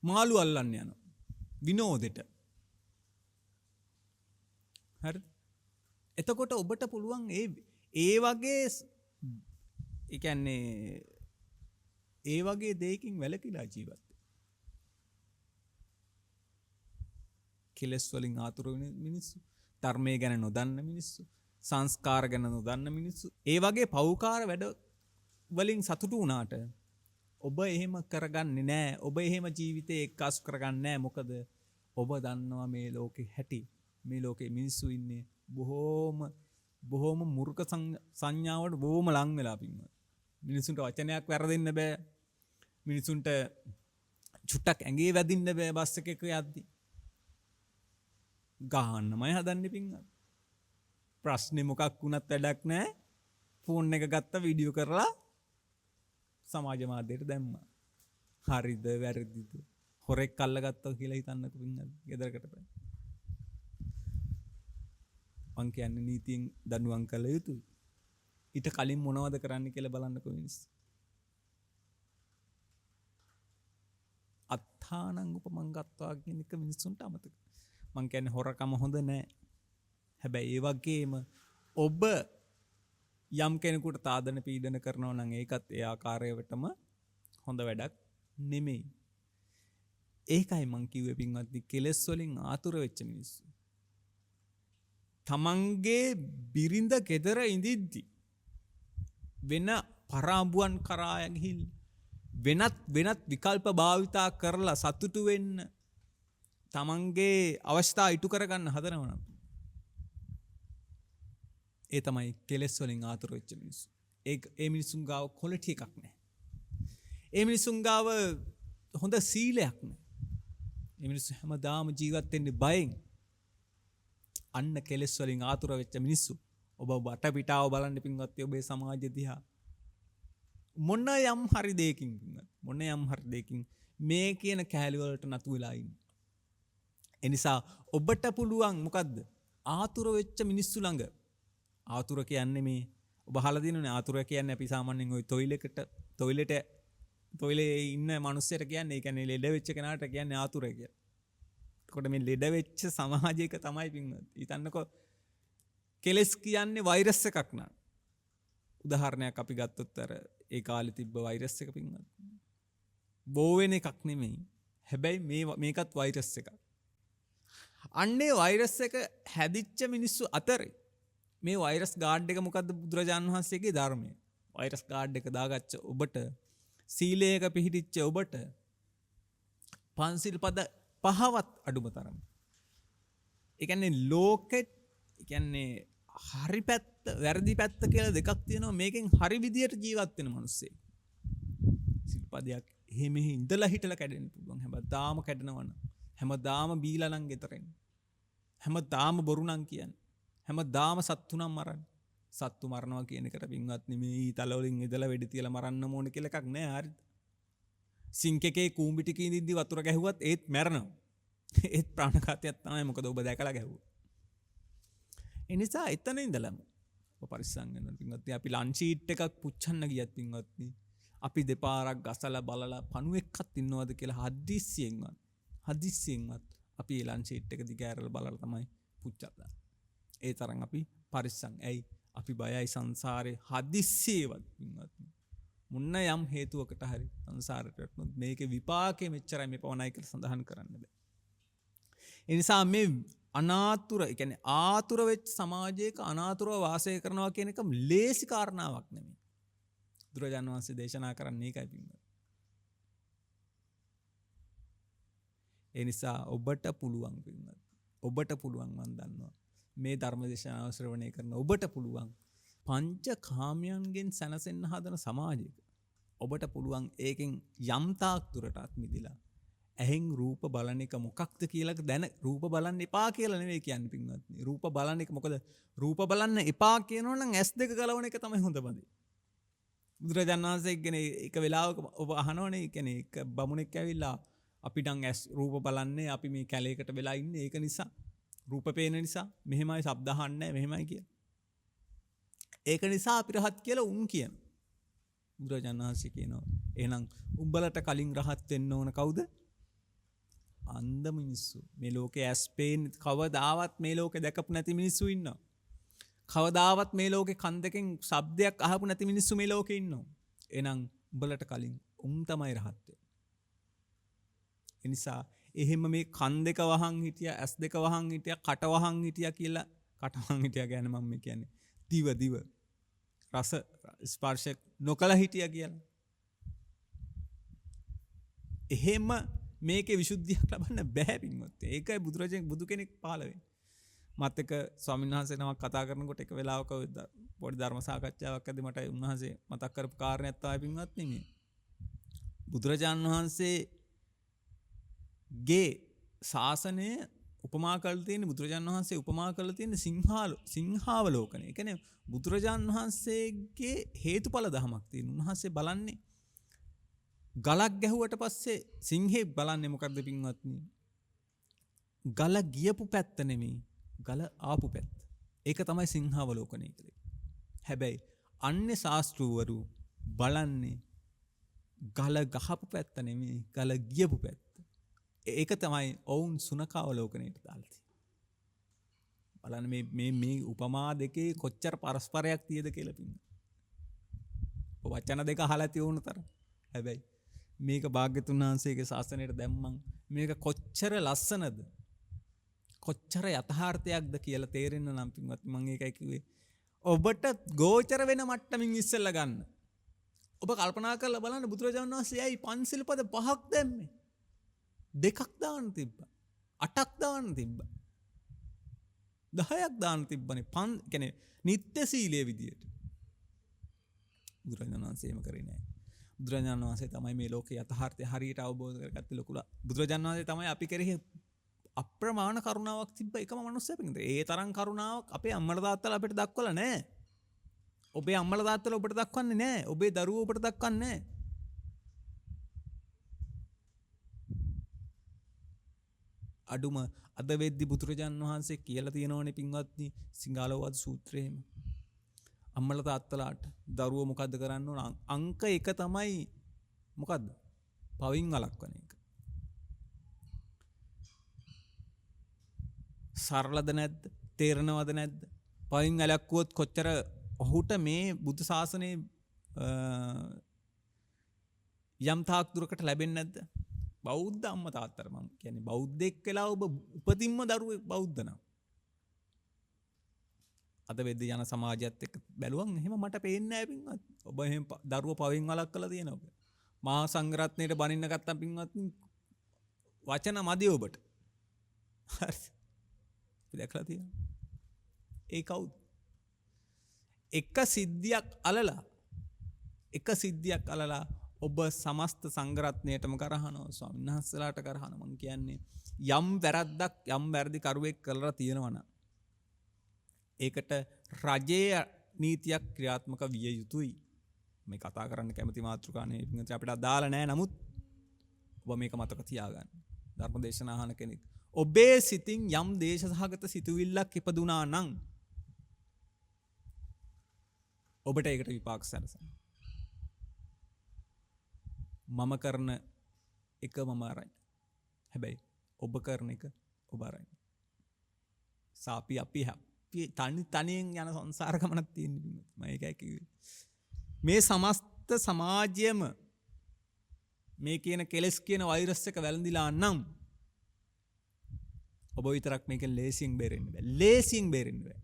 මාළු අල්ලන්න යනවා විනෝදෙට. හරි? එතකොට ඔබට පුළුවන් ඒ වගේ ඒ කියන්නේ ඒ වගේ දෙයකින් වැළකීලා ජීවත් වෙන්න. කෙලෙස් වලින් ආතුර වෙන මිනිස්සු, ධර්මයේ ගැන නොදන්න මිනිස්සු, සංස්කාර ගැන නොදන්න මිනිස්සු, ඒ වගේ පෞකාර වැඩ වලින් සතුටු වුණාට ඔබ එහෙම කරගන්නේ නැහැ. ඔබ එහෙම ජීවිතේ එක්කාසු කරගන්නේ නැහැ. මොකද ඔබ දන්නවා මේ ලෝකේ හැටි. මේ ලෝකේ මිනිස්සු ඉන්නේ බොහෝම මුර්ඛ සංඥාවට බොහොම ලං වෙලා පින්නවා. මිනිසුන්ට වචනයක් වැරදෙන්න බෑ. මිනිසුන්ට චුට්ටක් ඇඟේ වැදින්න බෑ බස් එකක යද්දි. ගහන්නමයි හදන්නේ පින්වත්. ප්‍රශ්නේ මොකක් වුණත් වැඩක් නැහැ. ෆෝන් එක ගත්ත වීඩියෝ කරලා සමාජ මාධ්‍යයට දැම්මා. හරිද වැරදිද? හොරෙක් අල්ලගත්තා කියලා හිතන්නකො පින්වත්. ගෙදරකට බෑ. මං කියන්නේ නීතියෙන් දඬුවම් කළ යුතුයි. ඊට කලින් මොනවද කරන්න කියලා බලන්නකො මිනිස්සු. අත්තානං උපමං ගත්තා කියන එක මිනිස්සුන්ට අමතක. මං කියන්නේ හොරකම හොඳ නෑ. හැබැයි ඒ වගේම ඔබ යම් කෙනෙකුට තාදන පීඩන කරනවා නම් ඒකත් ඒ ආකාරයටම හොඳ වැඩක් නෙමෙයි. ඒකයි මං කිව්වේ පින්වත්නි කෙලෙස් වලින් ආතුර වෙච්ච මිනිස්සු. තමන්ගේ බිරිඳ ගෙදර ඉඳිද්දි වෙන පරාඹුවන් කරා ගිහින් වෙනත් විකල්ප භාවිතා කරලා සතුටු වෙන්න තමන්ගේ අවස්ථා ඉටු කරගන්න හදනවා නම් ඒ තමයි කෙලෙස් වලින් ආතුර වෙච්ච මිනිස්සු. ඒ මිනිසුන් ගාව ක්වොලිටි එකක් නැහැ. ඒ මිනිසුන් ගාව හොඳ සීලයක් නැහැ. ඒ මිනිස්සු හැමදාම ජීවත් වෙන්නේ බයෙන්. අන්න කෙලෙස් වලින් ආතුර වෙච්ච මිනිස්සු. ඔබ වටපිටාව බලන්න පින්වත්නි ඔබේ සමාජය දිහා. මොන යම් හරි දෙයකින් මොන යම් හරි දෙයකින් මේ කියන කෑලි වලට නතු වෙලා ඉන්න. ඒ නිසා ඔබට පුළුවන් මොකද්ද? ආතුර වෙච්ච මිනිස්සු ළඟ ආතුර කියන්නේ මේ ඔබ අහලා දිනුනේ ආතුර කියන්නේ අපි සාමාන්‍යයෙන් ওই තොයිලෙට ඉන්න මිනිස්සුන්ට කියන්නේ ඒ කියන්නේ ලෙඩ වෙච්ච කෙනාට කියන්නේ ආතුරය කියලා. එතකොට මේ ලෙඩ වෙච්ච සමාජයක තමයි පින්වත්. හිතන්නකෝ කෙලස් කියන්නේ වෛරස් එකක් නා. උදාහරණයක් අපි ගත්තොත් අර ඒ කාලේ තිබ්බ වෛරස් එක පින්වත්. බෝ වෙන එකක් නෙමෙයි. හැබැයි මේකත් වෛරස් එකක්. අන්නේ වෛරස් එක හැදිච්ච මිනිස්සු අතරේ මේ වෛරස් ගාඩ් එක මොකද්ද බුදුරජාණන් වහන්සේගේ ධර්මය. වෛරස් ගාඩ් එක දාගච්ච ඔබට සීලයක පිහිටිච්ච ඔබට පන්සිල් පද 5වත් අඩුම තරම. ඒ කියන්නේ ලෝකෙත් ඒ කියන්නේ හරි පැත්ත වැරදි පැත්ත කියලා දෙකක් තියෙනවා. මේකෙන් හරි විදියට ජීවත් වෙන මිනිස්සේ. සිල්පදයක් එහෙම ඉඳලා හිටලා කැඩෙන්න පුළුවන්. හැමදාම කැඩෙනවනම් හැමදාම බීලා නම් ගෙතරෙන්නේ. හැමදාම බොරු නම් කියන්නේ. හැමදාම සත්තු නම් මරන්නේ. සත්තු මරනවා කියන එකට පින්වත්නි මේ ඊතල වලින් ඉඳලා වෙඩි තියලා මරන්න ඕන කියලා එකක් නෑ. හරිද? සිංක් එකේ කූඹි ටික ඉඳිද්දි වතුර ගැහුවත් ඒත් මැරෙනවා. ඒත් ප්‍රාණඝාතයක් තමයි. මොකද ඔබ දැකලා ගැහුවා. ඒ නිසා එතන ඉඳලම ඔබ පරිස්සම් වෙන්න පින්වත්නි. අපි ලන්ච් ෂීට් එකක් පුච්චන්න ගියත් පින්වත්නි අපි දෙපාරක් ගසලා බලලා පණු එක්කත් ඉන්නවද කියලා හදිස්සියෙන්වත් අපි ඒ ලන්ච් ෂීට් එක දිග ඇරලා බලලා තමයි පුච්චලා. ඒ තරම් අපි පරිස්සම්. ඇයි? අපි බයයි සංසාරේ හදිස්සියේවත් පින්වත්නි. මුන්න යම් හේතුවකට හරි සංසාරයට වැටුනොත් මේකේ විපාකෙ මෙච්චරයි මේ පවණයි කියලා සඳහන් කරන්න බෑ. ඒ නිසා මේ අනාතුර, ඒ කියන්නේ ආතුර වෙච්ච සමාජයක අනාතුරව වාසය කරනවා කියන එක ලේසි කාරණාවක් නෙමෙයි. බුදුරජාණන් වහන්සේ දේශනා කරන්නේ ඒකයි පින්වත්නි. ඒ නිසා ඔබට පුළුවන් පින්වත්නි. ඔබට පුළුවන් මන් දන්නවා. මේ ධර්ම දේශනාව ශ්‍රවණය කරන ඔබට පුළුවන් පංච කාමයන්ගෙන් සැනසෙන්න හදන සමාජයක ඔබට පුළුවන් ඒකෙන් යම් තාක් දුරටත් මිදිලා ඇහෙන් රූප බලන එක මොකක්ද කියලා දැන රූප බලන්න එපා කියලා නෙවෙයි කියන්නේ පින්වත්නි. රූප බලන එක මොකද රූප බලන්න එපා කියනවනම් S2 ගලවන එක තමයි හොඳම දේ. බුදුරජාණන් වහන්සේ කියන්නේ එක වෙලාවක ඔබ අහනවනේ කියන්නේ එක බමුණෙක් ඇවිල්ලා අපි නම් රූප බලන්නේ අපි මේ කැලේකට වෙලා ඉන්නේ ඒක නිසා රූප පේන නිසා මෙහෙමයි ශබ්ද අහන්නේ මෙහෙමයි කිය. ඒක නිසා අපි රහත් කියලා උන් කියන. බුදුරජාණන් වහන්සේ කියනවා එහෙනම් උඹලට කලින් රහත් වෙන්න ඕන කවුද? අන්ධ මිනිස්සු. මේ ලෝකේ ඇස් පේන කවදාවත් මේ ලෝකේ දැකපු නැති මිනිස්සු ඉන්නවා. කවදාවත් මේ ලෝකේ කන් දෙකෙන් ශබ්දයක් අහපු නැති මිනිස්සු මේ ලෝකේ ඉන්නවා. එහෙනම් උඹලට කලින් උන් තමයි රහත් වෙන්නේ. ඒ නිසා එහෙම මේ කන් දෙක වහන් හිටියා, ඇස් දෙක වහන් හිටියා, කට වහන් හිටියා කියලා කට වහන් හිටියා කියන්නේ මම මේ කියන්නේ දිව රස ස්පර්ශ නොකල හිටියා කියලා. එහෙම මේකේ විසුද්ධියක් ලබන්න බෑ පින්වත්නි. ඒකයි බුදු කෙනෙක් පහළ වෙන්නේ. මත් එක්ක ස්වාමීන් වහන්සේ නමක් කතා කරනකොට එක වෙලාවක පොඩි ධර්ම සාකච්ඡාවක් ඇද්දි මට උන්වහන්සේ මතක් කරපු කාරණයක් තමයි පින්වත්නි මේ. බුදුරජාණන් වහන්සේ ගේ ශාසනය උපමා කරලා තියෙන බුදුරජාණන් වහන්සේ උපමා කරලා තියෙන සිංහාවලෝකනය. ඒ කියන්නේ බුදුරජාණන් වහන්සේගේ හේතුඵල ධමයක් තියෙන. උන්වහන්සේ බලන්නේ ගලක් ගැහුවට පස්සේ සිංහෙක් බලන්නේ මොකද්ද පින්වත්නි? ගල ගියපු පැත්ත නෙමෙයි ගල ආපු පැත්ත. ඒක තමයි සිංහාවලෝකනය කියන්නේ. හැබැයි අන්නේ ශාස්ත්‍රවරු බලන්නේ ගල ගහපු පැත්ත නෙමෙයි ගල ගියපු පැත්ත. ඒක තමයි ඔවුන් සුනකාවලෝකනයට දාලා තියෙන්නේ. බලන්න මේ උපමා දෙකේ කොච්චර පරස්පරයක් තියෙද කියලා පින්න. වචන දෙක අහලා තියුණු තරම්. හැබැයි මේක භාග්‍යතුන් වහන්සේගේ ශාසනයට දැම්මන් මේක කොච්චර ලස්සනද කොච්චර යථාර්ථයක්ද කියලා තේරෙන්න නම් පින්වත් මම ඒකයි කිව්වේ. ඔබට ගෝචර වෙන මට්ටමින් ඉස්සෙල්ලා ගන්න. ඔබ කල්පනා කරලා බලන්න බුදුරජාණන් වහන්සේ ඇයි පන්සිල් පද 5ක් දැම්මේ? 2ක් දාන්න තිබ්බා. 8ක් දාන්න තිබ්බා. 10ක් දාන්න තිබ්බනේ. කියන්නේ නිත්‍ය සීලයේ විදියට. බුදුරජාණන් වහන්සේ එහෙම කරේ නෑ. බුදුරජාණන් වහන්සේ තමයි මේ ලෝකේ යථාර්ථය හරියට අවබෝධ කරගත්තේ ලොකුලා. බුදුරජාණන් වහන්සේ තමයි අපි කෙරෙහි අප්‍රමාණ කරුණාවක් තිබ්බ එකම මනුස්සයෙක්. ඒ තරම් කරුණාවක් අපේ අම්මලා තාත්තලා අපිට දක්වලා නැහැ. ඔබේ අම්මලා තාත්තලා ඔබට දක්වන්නේ නැහැ. ඔබේ දරුවෝ ඔබට දක්වන්නේ නැහැ. අඩුම අද වෙද්දි බුදුරජාණන් වහන්සේ කියලා තියෙනවනේ පින්වත්නි සිංහලවද සූත්‍රයේම. අම්මලා තාත්තලාට දරුවෝ මොකද්ද කරන්න ඕන? අංක 1 තමයි මොකද්ද? පවින් වළක්වන එක. සරලද නැද්ද? තේරෙනවද නැද්ද? පවින් වැළක්වුවොත් කොච්චර ඔහුට මේ බුදු ශාසනයේ යම් තාක් දුරකට ලැබෙන්නේ නැද්ද? බෞද්ධ අම්මා තාත්තට මම කියන්නේ බෞද්ධෙක් වෙලා ඔබ උපතින්ම දරුවෙක් බෞද්ධ නම් අද වෙද්ද යන සමාජයත් එක්ක බැලුවම් එහෙම මට පේන්නේ නැහැ පින්වත්. ඔබ එහෙම දරුව පවින් වළක්වලා තියෙනවා ඔබ. මහා සංඝරත්නයට බනින්න ගත්තම් පින්වත් වචන මදි ඔබට. හරි. දැකලා තියෙනවා. ඒ කවුද? එක සිද්ධියක් අලලා ඔබ සමස්ත සංඝරත්නයටම කරහනවා ස්වාමීන් වහන්සේලාට කරහන මං කියන්නේ යම් වැරද්දක් යම් වැරදි කරුවෙක් කරලා තියෙනවා නම් ඒකට රජයේ නීතියක් ක්‍රියාත්මක විය යුතුයි. මේ කතා කරන්න කැමති මාතෘකානේ අපිට අදාළ නැහැ. නමුත් ඔබ මේක මතක තියාගන්න. ධර්මදේශන අහන කෙනෙක් ඔබේ සිතින් යම් දේශසහගත සිතුවිල්ලක් ඉපදුනා නම් ඔබට ඒකට විපාක සැලසෙනවා. මම කරන එක මම අරයි. හැබැයි ඔබ කරන එක ඔබ අරයි. අපි තනියෙන් යන සංසාර ගමනක් තියෙනවා. මම ඒකයි කිව්වේ. මේ සමස්ත සමාජයම මේ කියන කෙලස් කියන වෛරස් එක වැළඳිලා නම් ඔබ විතරක් මේකෙන් ලේසියෙන් බේරෙන්න බෑ.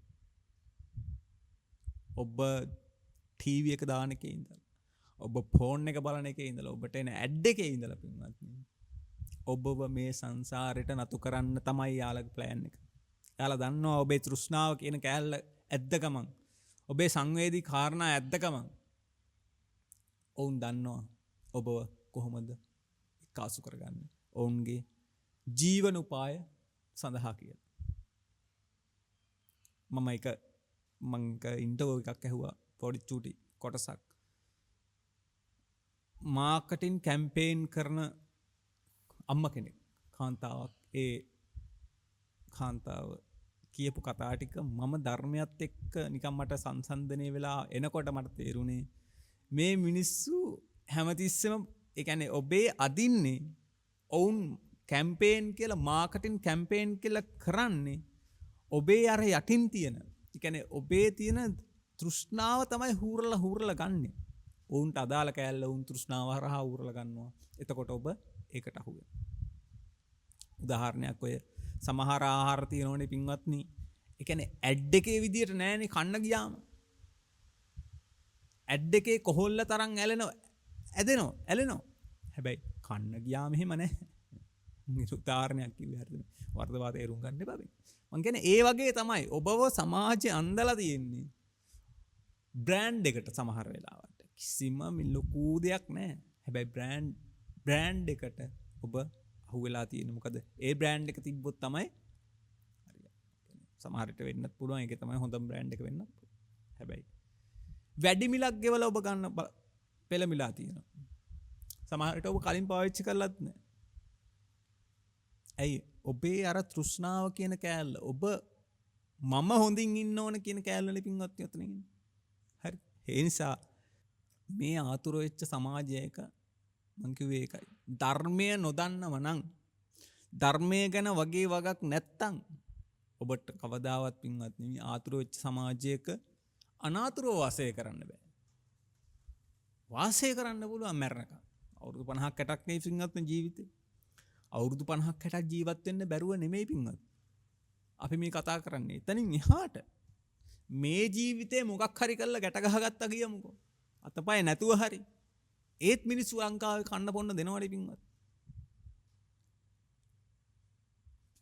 ඔබ ටීවී එක දාන එකේ ඉඳලා ඔබ ෆෝන් එක බලන එකේ ඉඳලා ඔබට එන ඇඩ් එකේ ඉඳලා පින්වත්නි ඔබව මේ සංසාරයට නතු කරන්න තමයි යාළගේ ප්ලෑන් එක. යාලා දන්නවා ඔබේ තෘෂ්ණාව කියන කෑල්ල ඇද්ද ගමන් ඔබේ සංවේදී කාරණා ඇද්ද ගමන් ඔවුන් දන්නවා ඔබව කොහොමද එක්කාසු කරගන්නේ ඔවුන්ගේ ජීවන උපාය සඳහා කියලා. මම එක ඉන්ටර්වයුව එකක් ඇහුවා පොඩි චූටි කොටසක්. මාකටින් කැම්පේන් කරන අම්ම කෙනෙක් කාන්තාවක් ඒ කාන්තාව කියපු කතා ටික මම ධර්මයත් එක්ක නිකන් මට සංසන්දනය වෙලා එනකොට මට තේරුණේ මේ මිනිස්සු හැමතිස්සෙම ඒ කියන්නේ ඔබේ අදින්නේ ඔවුන් කැම්පේන් කියලා මාකටින් කැම්පේන් කියලා කරන්නේ ඔබේ අර යටින් තියෙන ඒ කියන්නේ ඔබේ තියෙන තෘෂ්ණාව තමයි හූරලා ගන්නෙ. ඔවුන්ට අදාළ කෑල්ල ඔවුන් තෘෂ්ණාව හරහා හූරලා ගන්නවා. එතකොට ඔබ ඒකට අහු වෙනවා. උදාහරණයක් ඔය සමහර ආහාර තියෙනෝනේ පින්වත්නි. ඒ කියන්නේ ඇඩ් එකේ විදියට නෑනේ කන්න ගියාම. ඇඩ් එකේ කොහොල්ල තරම් ඇලෙනවා. හැබැයි කන්න ගියාම එහෙම නෑ. උදාහරණයක් කිව්වේ හරිද? වර්ධවා තේරුම් ගන්න එපා. මං කියන්නේ ඒ වගේ තමයි ඔබව සමාජයේ අන්දලා තියෙන්නේ. බ්‍රෑන්ඩ් එකට සමහර වෙලාවට කිසිම ලොකු දෙයක් නැහැ. හැබැයි බ්‍රෑන්ඩ් එකට ඔබ අහුවෙලා තියෙන්නේ මොකද? ඒ බ්‍රෑන්ඩ් එක තිබ්බොත් තමයි හරියට. සමහරට වෙන්නත් පුළුවන්. ඒකේ තමයි හොඳම බ්‍රෑන්ඩ් එක වෙන්නත්. හැබැයි වැඩි මිලක් ගෙවලා ඔබ ගන්න පෙළමිලා තියෙනවා. සමහරට ඔබ කලින් පාවිච්චි කරලත් නැහැ. ඇයි? ඔබේ අර තෘෂ්ණාව කියන කෑල්ල ඔබ මම හොඳින් ඉන්න ඕන කියන කෑල්ලනේ පින්වත් යතන ඉන්නේ. හරි. ඒ නිසා මේ ආතුර වෙච්ච සමාජයක මං කිව්වේ ඒකයි. ධර්මය නොදන්නව නම් ධර්මය ගැන වගේ වගක් නැත්තම් ඔබට කවදාවත් පින්වත් නෙමෙයි ආතුර වෙච්ච සමාජයක අනාතුරව වාසය කරන්න බෑ. වාසය කරන්න පුළුවන් මැරණකම්. අවුරුදු 50ක් 60ක් නේ පින්වත් ජීවිතේ. අවුරුදු 50ක් 60ක් ජීවත් වෙන්න බැරුව නෙමෙයි පින්වත්. අපි මේ කතා කරන්නේ. එතනින් එහාට මේ ජීවිතේ මොකක් හරි කරලා ගැට ගහගත්තා කියමුකෝ. අතපය නැතුව හරි. ඒත් මිනිස්සු ලංකාවේ කන්න බොන්න දෙනවනේ පින්වත්.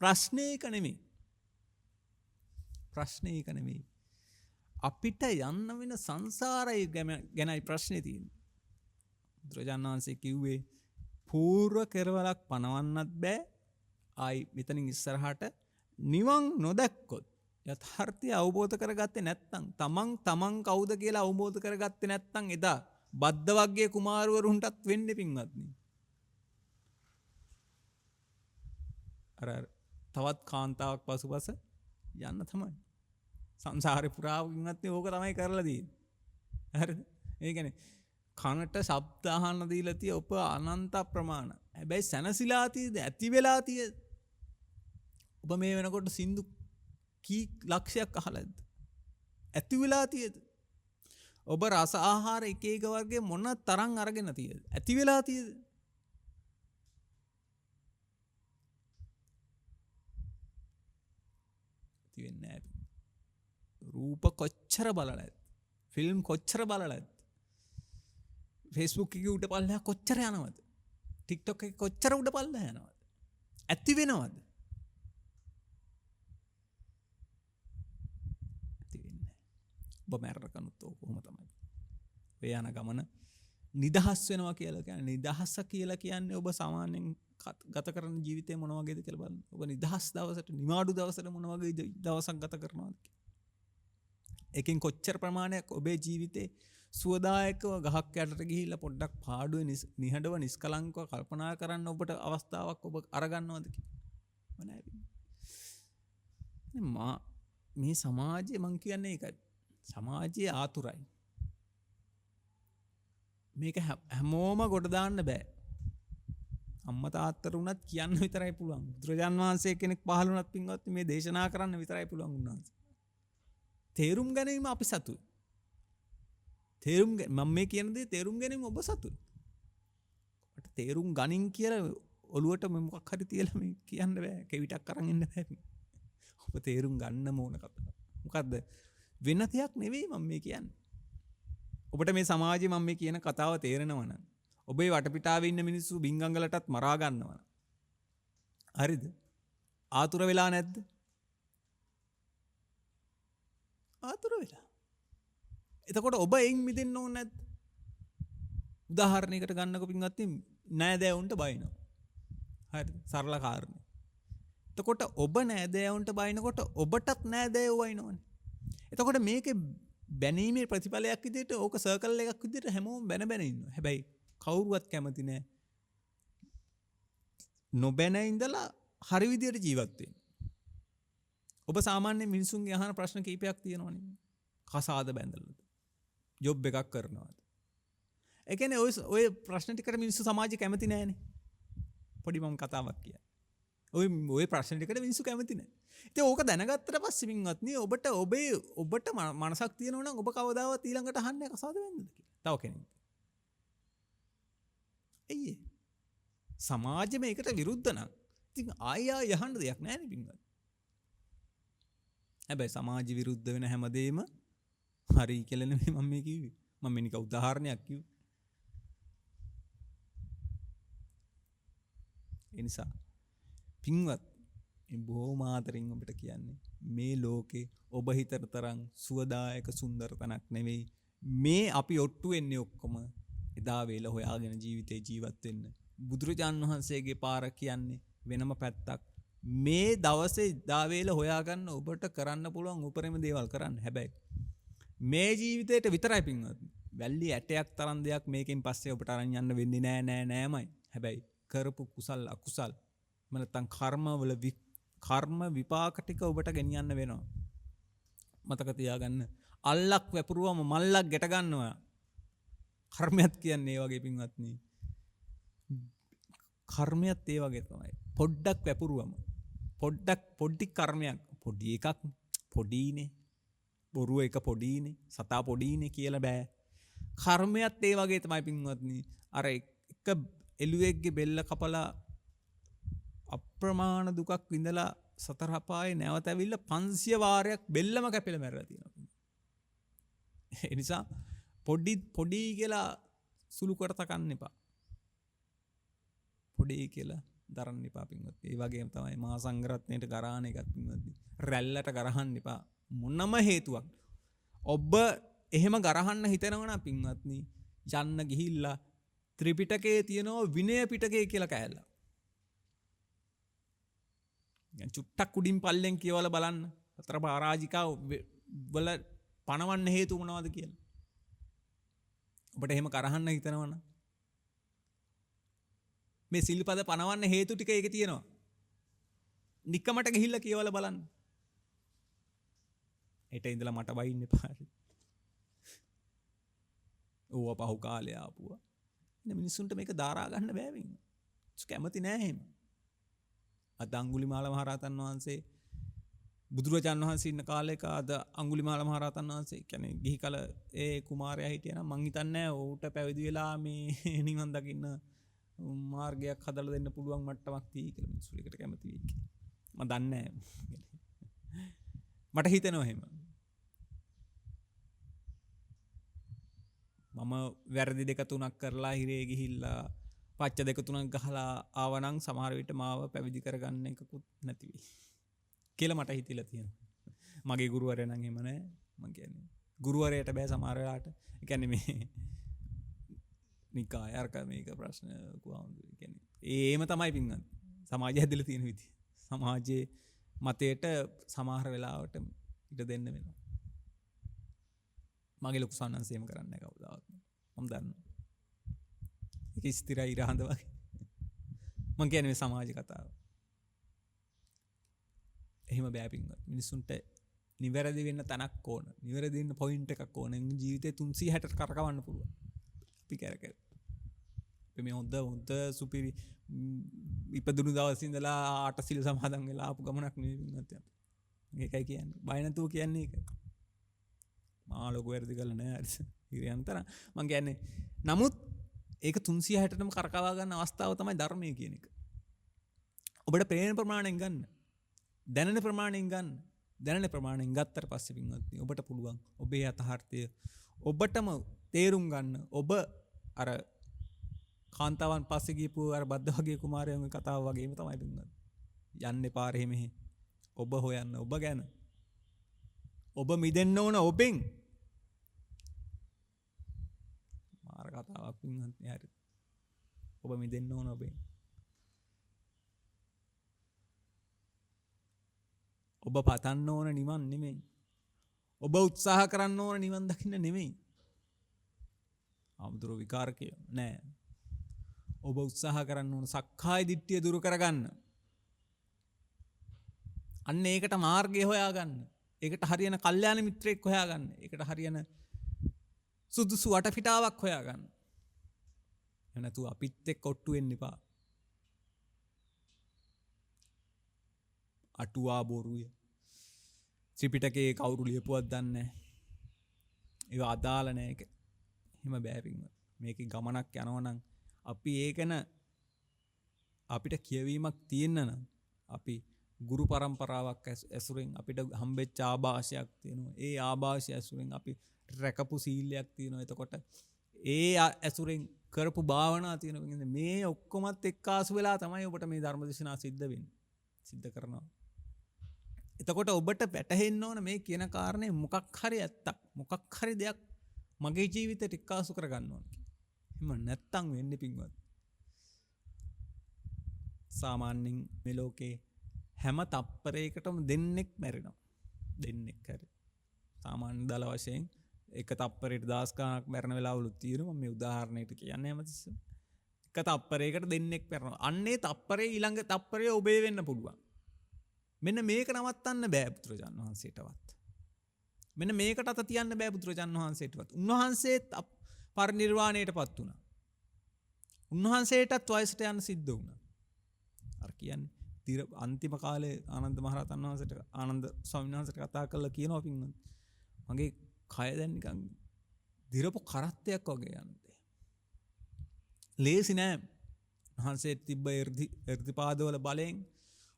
ප්‍රශ්නේ ඒක නෙමෙයි. අපිට යන්න වෙන සංසාරය ගැනයි ප්‍රශ්නේ තියෙන්නේ. බුදුරජාණන් වහන්සේ කිව්වේ පූර්ව කෙරවලක් පනවන්නත් බෑ. ආයි මෙතනින් ඉස්සරහට නිවන් නොදැක්කොත් යථාර්ථය අවබෝධ කරගත්තේ නැත්නම් තමන් කවුද කියලා අවබෝධ කරගත්තේ නැත්නම් එදා බද්ද වර්ගයේ කුමාරවරුන්ටත් වෙන්නේ පින්වත්නි. අර තවත් කාන්තාවක් පසුපස යන්න තමයි. සංසාරේ පුරාම පින්වත්නි ඕක තමයි කරලා තියෙන්නේ. හරිද? ඒ කියන්නේ කනට ශබ්ද අහන්න දීලා තිය ඔබ අනන්ත ප්‍රමාණ. හැබැයි සැනසීලා තියද ඇති වෙලා තිය. ඔබ මේ වෙනකොට සින්දු කී ලක්ෂයක් අහලාද? ඇති වෙලා තියද? ඔබ රස ආහාර එක එක වර්ගයේ මොන තරම් අරගෙන තියද? ඇති වෙලා තියද? ඇති වෙන්නේ නැහැ. රූප කොච්චර බලලාද? ෆිල්ම් කොච්චර බලලාද? Facebook එකේ උඩ පල්ලෙහා කොච්චර යනවද? TikTok එකේ කොච්චර උඩ පල්ලෙහා යනවද? ඇති වෙනවද? ඇති වෙන්නේ නැහැ. ඔබ මැරරකනුත් කොහොම තමයි. ඔය යන ගමන නිදහස් වෙනවා කියලා කියන්නේ නිදහස කියලා කියන්නේ ඔබ සාමාන්‍යයෙන් ගත කරන ජීවිතේ මොන වගේද කියලා බලන්න. ඔබ නිදහස් දවසට නිමාඩු දවසට මොන වගේ දවසක් ගත කරනවද කියලා. එකෙන් කොච්චර ප්‍රමාණයක් ඔබේ ජීවිතේ සුවදායකව ගහක් යටට ගිහිල්ලා පොඩ්ඩක් පාඩුවේ නිහඬව නිස්කලංකව කල්පනා කරන්න ඔබට අවස්ථාවක් ඔබ අරගන්නවද කියලා. මේ සමාජයේ මං කියන්නේ ඒකයි. සමාජයේ ආතුරයි. මේක හැමෝම ගොඩ දාන්න බෑ. අම්මා තාත්තට උනත් කියන්න විතරයි පුළුවන්. බුදුරජාන් වහන්සේ කෙනෙක් පහළ වුණත් පින්වත් මේ දේශනා කරන්න විතරයි පුළුවන් උන්වහන්සේ. තේරුම් ගැනීම අපි සතුයි. මම මේ කියන දේ තේරුම් ගැනීම ඔබ සතුයි. ඔබට තේරුම් ගනින් කියලා ඔළුවට මොකක් හරි තියලා මේ කියන්න බෑ. කෙවිතක් අරන් ඉන්න බෑ. ඔබ තේරුම් ගන්න ඕන කතාව. මොකද්ද? වෙන දෙයක් නෙවෙයි මම මේ කියන්නේ. ඔබට මේ සමාජයේ මම මේ කියන කතාව තේරෙනවා නම් ඔබේ වටපිටාවේ ඉන්න මිනිස්සු බින්ගංගලටත් මරා ගන්නවා. හරිද? ආතුර වෙලා නැද්ද? ආතුර වෙලා. එතකොට ඔබ එයින් මිදෙන්න ඕනේ නැද්ද? උදාහරණයකට ගන්නකො පින්වත්නි නෑදෑවුන්ට බයිනවා. හරිද? සරල කාරණේ. එතකොට ඔබ නෑදෑවුන්ට බයිනකොට ඔබටත් නෑදෑයෝ වයින්නෝනේ. එතකොට මේකේ බැනීමේ ප්‍රතිඵලයක් විදිහට ඕක සර්කල් එකක් විදිහට හැමෝම බැන ඉන්නවා. හැබැයි කවුරුවත් කැමති නෑ නොබැන ඉඳලා හරි විදිහට ජීවත් වෙන්න. ඔබ සාමාන්‍ය මිනිසුන්ගේ අහන ප්‍රශ්න කීපයක් තියෙනවනේ. කසාද බැඳලාද? ජොබ් එකක් කරනවාද? ඒ කියන්නේ ඔය ප්‍රශ්න ටිකට මිනිස්සු සමාජය කැමති නෑනේ. පොඩි මම කතාවක් කියන්නේ. ඔය ප්‍රශ්න ටිකට මිනිස්සු කැමති නෑ. ඉතින් ඕක දැනගත්තට පස්සේ මින්වත්නි ඔබට මනසක් තියෙනවා නම් ඔබ කවදාවත් ඊළඟට අහන්නේ කසාද බැඳලාද කියලා. තව කෙනෙක්. එයි සමාජෙ මේකට විරුද්ධ නම් ඉතින් ආය යහන්න දෙයක් නෑනේ පින්වත්. හැබැයි සමාජ විරුද්ධ වෙන හැමදේම හරි කියලා නෙමෙයි මම මේ කිව්වේ. මම මේ නික උදාහරණයක් කිව්වේ. ඒ නිසා පින්වත් මේ බොහොම ආදරෙන් ඔබට කියන්නේ මේ ලෝකේ ඔබ හිතන තරම් සුවදායක සුන්දර තැනක් නෙවෙයි. මේ අපි ඔට්ටු වෙන්නේ ඔක්කොම එදා වේල හොයාගෙන ජීවිතේ ජීවත් වෙන්න. බුදුරජාන් වහන්සේගේ පාර කියන්නේ වෙනම පැත්තක්. මේ දවසේ එදා වේල හොයාගන්න ඔබට කරන්න පුළුවන් උපරිම දේවල් කරන්න. හැබැයි මේ ජීවිතේට විතරයි පින්වත්. වැල්ලි ඇටයක් තරම් දෙයක් මේකෙන් පස්සේ ඔබට අරන් යන්න වෙන්නේ නෑමයි. හැබැයි කරපු කුසල් අකුසල් නැත්නම් කර්ම විපාක ටික ඔබට ගෙනියන්න වෙනවා. මතක තියාගන්න. අල්ලක් වැපරුවම මල්ලක් ගැට ගන්නවා. කර්මයක් කියන්නේ ඒ වගේ පින්වත්නි. කර්මයක් ඒ වගේ තමයි. පොඩ්ඩක් වැපරුවම පොඩි කර්මයක් පොඩි එකක් පොඩීනේ. බොරුව එක පොඩීනේ. සතා පොඩීනේ කියලා බෑ. කර්මයක් ඒ වගේ තමයි පින්වත්නි. අර එක එළුවෙක්ගේ බෙල්ල කපලා අප්‍රමාණ දුකක් විඳලා සතර අපායේ නැවත ඇවිල්ලා 500 වාරයක් බෙල්ලම කැපිලා මැරලා තියෙනවා. ඒ නිසා පොඩි කියලා සුළු කොට තකන්න එපා. පොඩි කියලා දරන්න එපා පින්වත්. ඒ වගේම තමයි මහා සංඝරත්නයට ගරහන එකත් පින්වත්. රැල්ලට ගරහන්න එපා. මොනම හේතුවක්. ඔබ එහෙම ගරහන්න හිතනවා නම් පින්වත්නි යන්න ගිහිල්ලා ත්‍රිපිටකයේ තියෙනවා විනය පිටකය කියලා කෑල්ල. චුට්ටක් උඩින් පල්ලෙන් කියවලා බලන්න. හතර පරාජිකා වල පණවන්න හේතු මොනවද කියලා. ඔබට එහෙම කරහන්න හිතනවනම් මේ සිල්පද පණවන්න හේතු ටික ඒකේ තියෙනවා. නික්කමට ගිහිල්ලා කියවලා බලන්න. හෙට ඉඳලා මට බයින්න එපා. ඕව පහු කාලේ ආපුවා. ඉතින් මිනිස්සුන්ට මේක දරා ගන්න බෑ වෙන්නේ. කැමති නෑ එහෙම. අද අඟුලිමාල මහරහතන් වහන්සේ බුදුරජාණන් වහන්සේ ඉන්න කාලෙක අද අඟුලිමාල මහරහතන් වහන්සේ කියන්නේ ගිහි කල ඒ කුමාරයා හිටියනම් මං හිතන්නේ ඌට පැවිදි වෙලා මේ නිවන් දකින්න මාර්ගයක් හදලා දෙන්න පුළුවන් මට්ටමක් තියෙයි කියලා මිනිස්සු ඒකට කැමති වෙයි කියලා. මම දන්නේ නෑ. මට හිතෙනවා එහෙම. මම වැරදි දෙක තුනක් කරලා හිරේ ගිහිල්ලා පච්ච දෙක තුනක් ගහලා ආවනම් සමහර විට මාව පැවිදි කරගන්න එකකුත් නැති වෙයි කියලා මට හිතිලා තියෙනවා. මගේ ගුරුවරයා නම් එහෙම නෑ. මම කියන්නේ ගුරුවරයාට බෑ සමහර වෙලාවට. ඒ කියන්නේ මේ නිකාය අරක මේක ප්‍රශ්න කොහොමද කියන්නේ. ඒම තමයි පින්වත්. සමාජය හැදලා තියෙන විදිය. සමාජයේ මතයට සමහර වෙලාවට ඉඩ දෙන්න වෙනවා. මගේ ලොකු සන්නන්සේම කරන්නේ නැහැ කවදාවත්. මම දන්නවා. ඒක ස්ථිරයි ඉරහඳ වගේ. මම කියන්නේ මේ සමාජ කතාව. එහෙම බෑ පින්වත්. මිනිසුන්ට නිවැරදි වෙන්න තනක් ඕන. නිවැරදි වෙන්න පොයින්ට් එකක් ඕන. ජීවිතේ 360ට කරකවන්න පුළුවන්. අපි කරකැව. අපි මේ හොඳ සුපිරි ඉපදුණු දවසේ ඉඳලා ආට සිල් සමාදන් වෙලා ආපු ගමනක් නෙවෙයි පින්වත්. ඒකයි කියන්නේ. බය නැතුව කියන්නේ ඒක. මා ලොකු වැරදි කළා නෑ හරි. හිරියන්තර මං කියන්නේ නමුත් ඒක 360ටම කරකවා ගන්න අවස්ථාව තමයි ධර්මය කියන එක. ඔබට ප්‍රේම ප්‍රමාණයෙන් ගන්න. දැනෙන ප්‍රමාණයෙන් ගන්න. දැනෙන ප්‍රමාණයෙන් ගත්තට පස්සේ පින්වත්නි ඔබට පුළුවන් ඔබේ යථාර්ථය ඔබටම තේරුම් ගන්න. ඔබ අර කාන්තාවන් පස්සේ ගියපු අර බද්ද වගේ කුමාරයන්ගේ කතාව වගේම තමයි පින්වත්නි. යන්න පාරේ මෙහෙ. ඔබ හොයන්න ඔබ ගැන. ඔබ මිදෙන්න ඕන ඔබෙන්. මාර කතාවක් පින්වත්නි හරි. ඔබ මිදෙන්න ඕන ඔබෙන්. ඔබ පතන්න ඕන නිවන් නෙමෙයි. ඔබ උත්සාහ කරන්න ඕන නිවන් දකින්න නෙමෙයි. ආමුදුර විකාරකය නෑ. ඔබ උත්සාහ කරන්න ඕන සක්කාය දිට්ඨිය දුරු කරගන්න. අන්න ඒකට මාර්ගය හොයාගන්න. ඒකට හරියන කල්යාණ මිත්‍රයෙක් හොයාගන්න. ඒකට හරියන සුදුසු වටපිටාවක් හොයාගන්න. එහෙම නැතුව අපිත් එක්ක ඔට්ටු වෙන්න එපා. අටුවා බොරුය. ත්‍රිපිටකේ කවුරු ලියපුවත් දන්නේ නැහැ. ඒවා අදාළ නැහැ ඒක. එහෙම බෑ පින්වත්. මේකේ ගමනක් යනවා නම් අපි ඒකන අපිට කියවීමක් තියෙන්න නම් අපි ගුරු පරම්පරාවක් ඇසුරෙන් අපිට හම්බෙච්ච ආభాෂයක් තියෙනවා. ඒ ආభాෂය ඇසුරෙන් අපි රැකපු සීලයක් තියෙනවා. එතකොට ඒ ඇසුරෙන් කරපු භාවනා තියෙනවා. මේ ඔක්කොමත් එක්කාසු වෙලා තමයි ඔබට මේ ධර්ම දේශනා සිද්ධ වෙන්නේ. සිද්ධ කරනවා. එතකොට ඔබට වැටහෙන්න ඕන මේ කියන කාරණේ මොකක් හරි ඇත්තක්. මොකක් හරි දෙයක් මගේ ජීවිතයට එක්කාසු කරගන්න ඕන. එහෙම නැත්තම් වෙන්නේ පින්වත්. සාමාන්‍යයෙන් මේ ලෝකේ හැම තප්පරයකටම දෙන්නෙක් මැරෙනවා. දෙන්නෙක් හරි. සාමාන්‍ය දල වශයෙන් එක තප්පරයකට 10 ගණක් මැරෙන වෙලාවලුත් තියෙනවා. මම මේ උදාහරණයකට කියන්නේ හැමතිස්සෙම. එක තප්පරයකට දෙන්නෙක් මැරෙනවා. අන්නේ තප්පරේ ඊළඟ තප්පරේ ඔබේ වෙන්න පුළුවන්. මෙන්න මේක නවත්තන්න බෑ බුදුරජාණන් වහන්සේටවත්. මෙන්න මේකට අත තියන්න බෑ බුදුරජාණන් වහන්සේටවත්. උන්වහන්සේ පරිනිර්වාණයටපත් වුණා. උන්වහන්සේටත් වයසට යන්න සිද්ධ වුණා. අර කියන්නේ අන්තිම කාලේ ආනන්ද මහරහතන් වහන්සේට ආනන්ද ස්වාමීන් වහන්සේට කතා කරලා කියනවා පින්වත්. මගේ කය දැන් නිකන් දිරපු කරත්තයක් වගේ යන්නේ. ලේසි නෑ. උන්වහන්සේ තිබ්බ irdipaadවල බලෙන්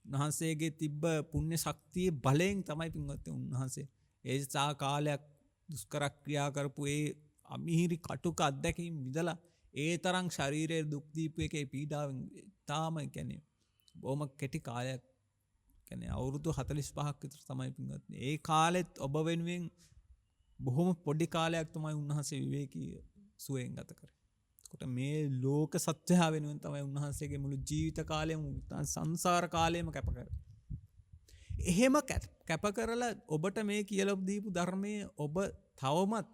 උන්වහන්සේගේ තිබ්බ පුණ්‍ය ශක්තියේ බලයෙන් තමයි පින්වත් උන්වහන්සේ ඒ සා කාලයක් දුෂ්කර ක්‍රියා කරපු ඒ අමිහිරි කටුක අත්දැකීම් විඳලා ඒ තරම් ශරීරයේ දුක් දීපු එකේ පීඩාවෙන් තාම කියන්නේ බොහොම කෙටි කාලයක් කියන්නේ අවුරුදු 45ක් විතර තමයි පින්වත්. ඒ කාලෙත් ඔබ වෙනුවෙන් බොහොම පොඩි කාලයක් තමයි උන්වහන්සේ විවේකී සුවයෙන් ගත කරේ. ඒකට මේ ලෝක සත්‍යය වෙනුවෙන් තමයි උන්වහන්සේගේ මුළු ජීවිත කාලයම සංසාර කාලයම කැප කරේ. එහෙම කැප කරලා ඔබට මේ කියලා දීපු ධර්මයේ ඔබ තවමත්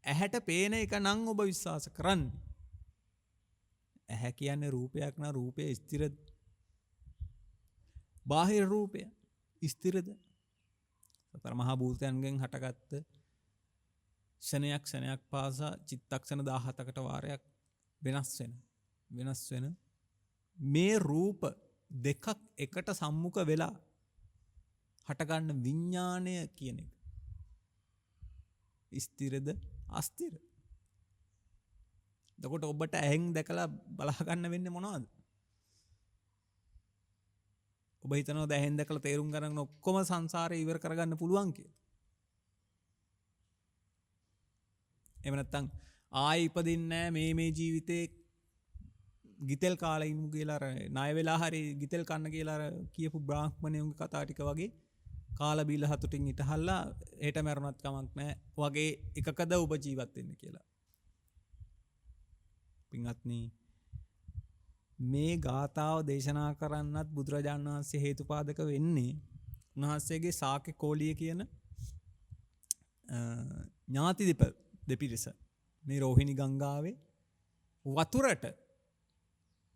ඇහැට පේන එක නම් ඔබ විශ්වාස කරන්නේ. ඇහැ කියන්නේ රූපයක් නා රූපය ස්ථිරද? බාහිර රූපය ස්ථිරද? සතර මහා භූතයන්ගෙන් හටගත්ත ක්ෂණයක් පාසා චිත්තක්ෂණ 17කට වාරයක් වෙනස් වෙන මේ රූප දෙකක් එකට සම්මුඛ වෙලා හටගන්න විඥාණය කියන එක ස්ථිරද අස්ථිර? එතකොට ඔබට ඇහෙන් දැකලා බලා ගන්න වෙන්නේ මොනවද? ඔබ හිතනවාද ඇහෙන් දැකලා තේරුම් ගන්න ඔක්කොම සංසාරේ ඉවර කරගන්න පුළුවන් කියලා? එහෙම නැත්නම් ආයි ඉපදින්නේ නැහැ මේ ජීවිතේ ගිතෙල් කාලා ඉමු කියලා අර ණය වෙලා හරි ගිතෙල් කන්න කියලා අර කියපු බ්‍රාහ්මණයන්ගේ කතා ටික වගේ කාලා බීලා හතුටින් ඉතහල්ලා හෙට මැරුණත් කමක් නැහැ වගේ එකකද ඔබ ජීවත් වෙන්න කියලා. පින්වත්නි මේ ගාථාව දේශනා කරන්නත් බුදුරජාණන් වහන්සේ හේතුපාදක වෙන්නේ උන්වහන්සේගේ ශාක්‍ය කෝලිය කියන ඥාති දෙපිරිස මේ රෝහිණි ගංගාවේ වතුරට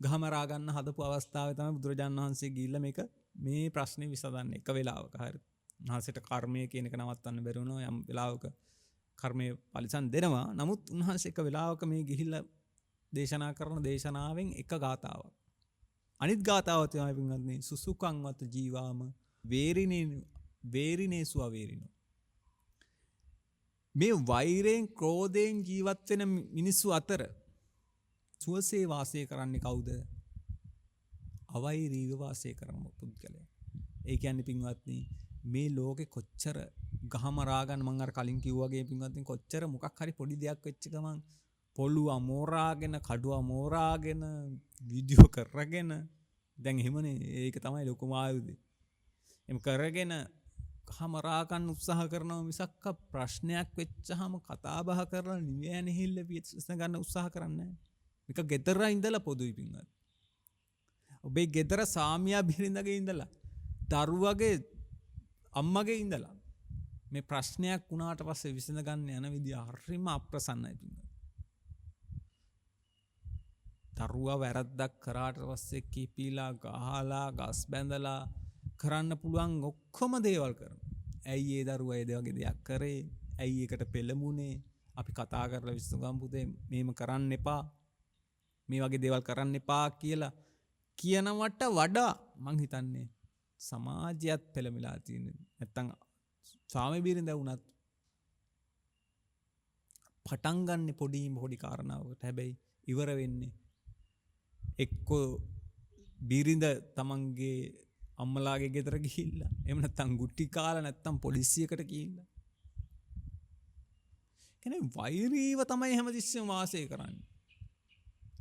ගහමරා ගන්න හදපු අවස්ථාවේ තමයි බුදුරජාණන් වහන්සේ ගිහිල්ලා මේ ප්‍රශ්නේ විසඳන්නේ එක වෙලාවක. හරි. උන්වහන්සේට කර්මය කියන එක නවත්තන්න බැරි වුණා. යම් වෙලාවක කර්මය පරිසම් දෙනවා. නමුත් උන්වහන්සේ එක වෙලාවක මේ ගිහිල්ලා දේශනා කරන දේශනාවෙන් එක ගාතාවක්. අනිත් ගාතාව තමයි පින්වත්නි සුසුකං වත ජීවාම වේරිනේසු අවේරිනෝ. මේ වෛරයෙන් ක්‍රෝධයෙන් ජීවත් වෙන මිනිස්සු අතර සුවසේ වාසය කරන්නේ කවුද? අවෛරීව වාසය කරන පුද්ගලයා. ඒ කියන්නේ පින්වත්නි මේ ලෝකෙ කොච්චර ගහමරා ගන්න මම අර කලින් කිව්වා වගේ පින්වත්නි කොච්චර මොකක් හරි පොඩි දෙයක් වෙච්ච ගමන් පොළු අමෝරාගෙන කඩුව අමෝරාගෙන වීඩියෝ කරගෙන දැන් එහෙමනේ ඒක තමයි ලොකුම ආයුධය. එම් කරගෙන ගහමරා ගන්න උත්සාහ කරනවා මිසක් ප්‍රශ්නයක් වෙච්චහම කතා බහ කරලා නිවැරදිහිල්ල විශ්ලේෂණ ගන්න උත්සාහ කරන්නේ නැහැ. මේක ගෙදර ඉඳලා පොදුයි පින්වත්. ඔබේ ගෙදර සාමියා බිරිඳගේ ඉඳලා දරුවගේ අම්මගේ ඉඳලා මේ ප්‍රශ්නයක් වුණාට පස්සේ විසඳ ගන්න යන විදිය හරිම අප්‍රසන්නයි පින්වත්. දරුවා වැරද්දක් කරාට පස්සේ කිපිලා ගහලා ගස් බැඳලා කරන්න පුළුවන් ඔක්කොම දේවල් කරනවා. ඇයි ඒ දරුවා ඒ වගේ දෙයක් කරේ? ඇයි ඒකට පෙළඹුණේ? අපි කතා කරලා විසඳගමු පුතේ මේම කරන්න එපා. මේ වගේ දේවල් කරන්න එපා කියලා කියනවට වඩා මං හිතන්නේ සමාජයත් පෙළමිලා තියෙන. නැත්තම් ස්වාමි බිරිඳ වුණත් පටන් ගන්න පොඩි කාරණාවකට හැබැයි ඉවර වෙන්නේ එක්කෝ බිරිඳ තමන්ගේ අම්මලාගේ ගෙදර ගිහිල්ලා එහෙම නැත්තම් ගුටි කාලා නැත්තම් පොලිසියකට ගිහිල්ලා. කියන්නේ වෛරීව තමයි හැමතිස්සෙම වාසය කරන්නේ.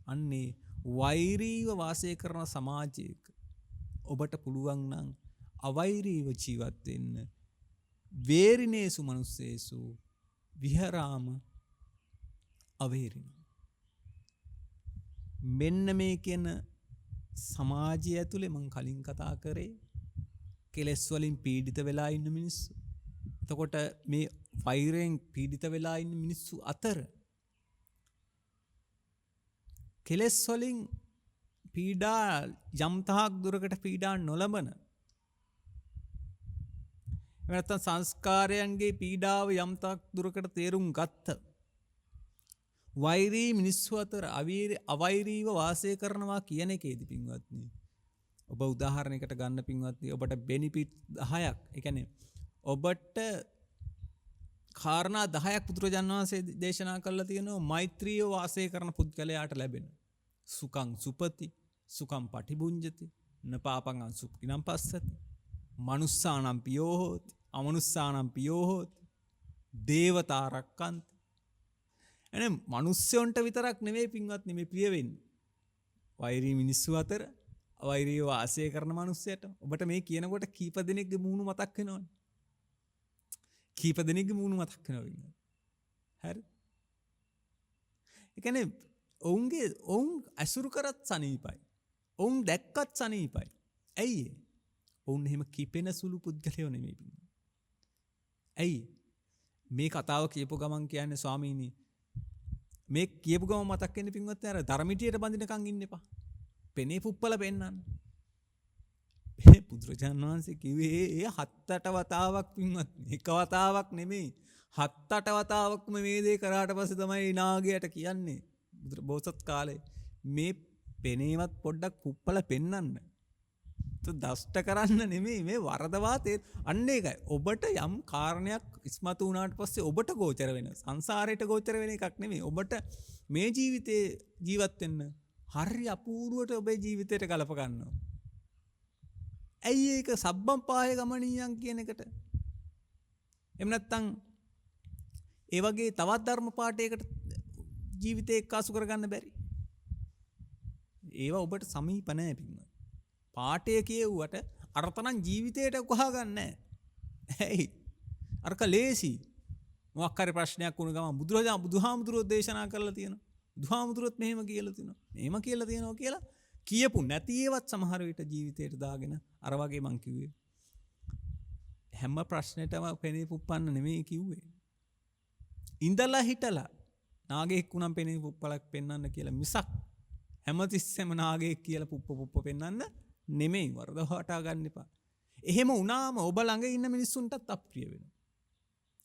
අන්නේ වෛරීව වාසය කරන සමාජයක ඔබට පුළුවන් නම් අවෛරීව ජීවත් වෙන්න. වේරිනේසු මනුස්සේසු විහරාම අවේරිනෝ. මෙන්න මේ කියන සමාජය ඇතුලේ මං කලින් කතා කරේ කෙලෙස් වලින් පීඩිත වෙලා ඉන්න මිනිස්සු. එතකොට මේ වෛරයෙන් පීඩිත වෙලා ඉන්න මිනිස්සු අතර කෙලෙස් වලින් පීඩා යම් තාක් දුරකට පීඩා නොලබන නැත්නම් සංස්කාරයන්ගේ පීඩාව යම් තාක් දුරකට තේරුම් ගත්ත වෛරී මිනිස්සු අතර අවෛරීව වාසය කරනවා කියන එකේදී පින්වත්නි ඔබ උදාහරණයකට ගන්න පින්වත්නි ඔබට බෙනිෆිට් 10ක් ඒ කියන්නේ ඔබට කාරණා 10ක් පුදුරජාණන් වහන්සේ දේශනා කළා තියෙනවා මෛත්‍රිය වාසය කරන පුද්ගලයාට ලැබෙන සුඛං සුපති සුඛං පටිභුඤ්ජති නපාපං අසුඛිනම් පස්සති මනුස්සානම් පියෝ හෝති අමනුස්සානම් පියෝ හෝති දේවතා රක්කන්ති. එනේ මිනිස්සුන්ට විතරක් නෙවෙයි පින්වත්නි මේ ප්‍රිය වෙන්නේ වෛරී මිනිස්සු අතර අවෛරීව වාසය කරන මිනිස්සයට ඔබට මේ කියනකොට කීප දෙනෙක්ගේ මූණු මතක් වෙනවනේ. කීප දෙනෙක්ගේ මූණු මතක් වෙනවා. හරි. ඒ කියන්නේ ඔවුන් අසුරු කරත් සනීපයි. ඔවුන් දැක්කත් සනීපයි. ඇයි ඔවුන් එහෙම කිපෙන සුළු පුද්ගලයෝ නෙමෙයි පින්වත්නි. ඇයි මේ කතාව කියපු ගමන් කියන්නේ ස්වාමීනි මේ කියපු ගමන් මතක් වෙන්නේ පින්වත්නි අර ධර්මිටියට බඳිනකන් ඉන්න එපා. පෙනේ පුප්පල පෙන්නන්න. බුදුරජාණන් වහන්සේ කිව්වේ ඒ 7-8 වතාවක් පින්වත්නි. එක වතාවක් නෙමෙයි. 7-8 වතාවක්ම මේ දේ කරාට පස්සේ තමයි නාගයට කියන්නේ. බෝසත් කාලේ මේ පෙනේවත් පොඩ්ඩක් පුප්පල පෙන්නන්න. දෂ්ට කරන්න නෙමෙයි මේ වරදවා අන්න ඒකයි. ඔබට යම් කාරණයක් ඉස්මතු වුණාට පස්සේ ඔබට ගෝචර වෙන සංසාරයට ගෝචර වෙන එකක් නෙමෙයි. ඔබට මේ ජීවිතේ ජීවත් වෙන්න හරි අපූර්වට ඔබේ ජීවිතයට ගලප ගන්නවා. ඇයි ඒක සබ්බම් පාය ගමනියන් කියන එකට? එහෙම නැත්නම් ඒ වගේ තවත් ධර්ම පාඨයකට ජීවිතේ එක්කාසු කරගන්න බැරි. ඒවා ඔබට සමීප නැහැ පින්වත්නි. පාඨය කියෙව්වට අරතනම් ජීවිතයට උකහා ගන්න නැහැ. ඇයි? අරක ලේසි. මොකක් හරි ප්‍රශ්නයක් වුණ ගමන් බුදුහාමුදුරුවෝ දේශනා කරලා තියෙනවා. බුදුහාමුදුරුවොත් මෙහෙම කියලා තියෙනවා. මෙහෙම කියලා තියෙනවා කියලා කියපු නැති ඒවත් සමහර විට ජීවිතයට දාගෙන අර වගේ මං කිව්වේ. හැම ප්‍රශ්නෙටම පෙනේ පුප්පන්න නෙමෙයි කිව්වේ. ඉඳලා හිටලා නාගයෙක් වුණම් පෙනේ පුප්පලක් පෙන්වන්න කියලා මිසක් හැමතිස්සෙම නාගයෙක් කියලා පුප්ප පෙන්වන්න නෙමෙයි. වරද හොටා ගන්න එපා. එහෙම වුණාම ඔබ ළඟ ඉන්න මිනිස්සුන්ටත් අප්‍රිය වෙනවා.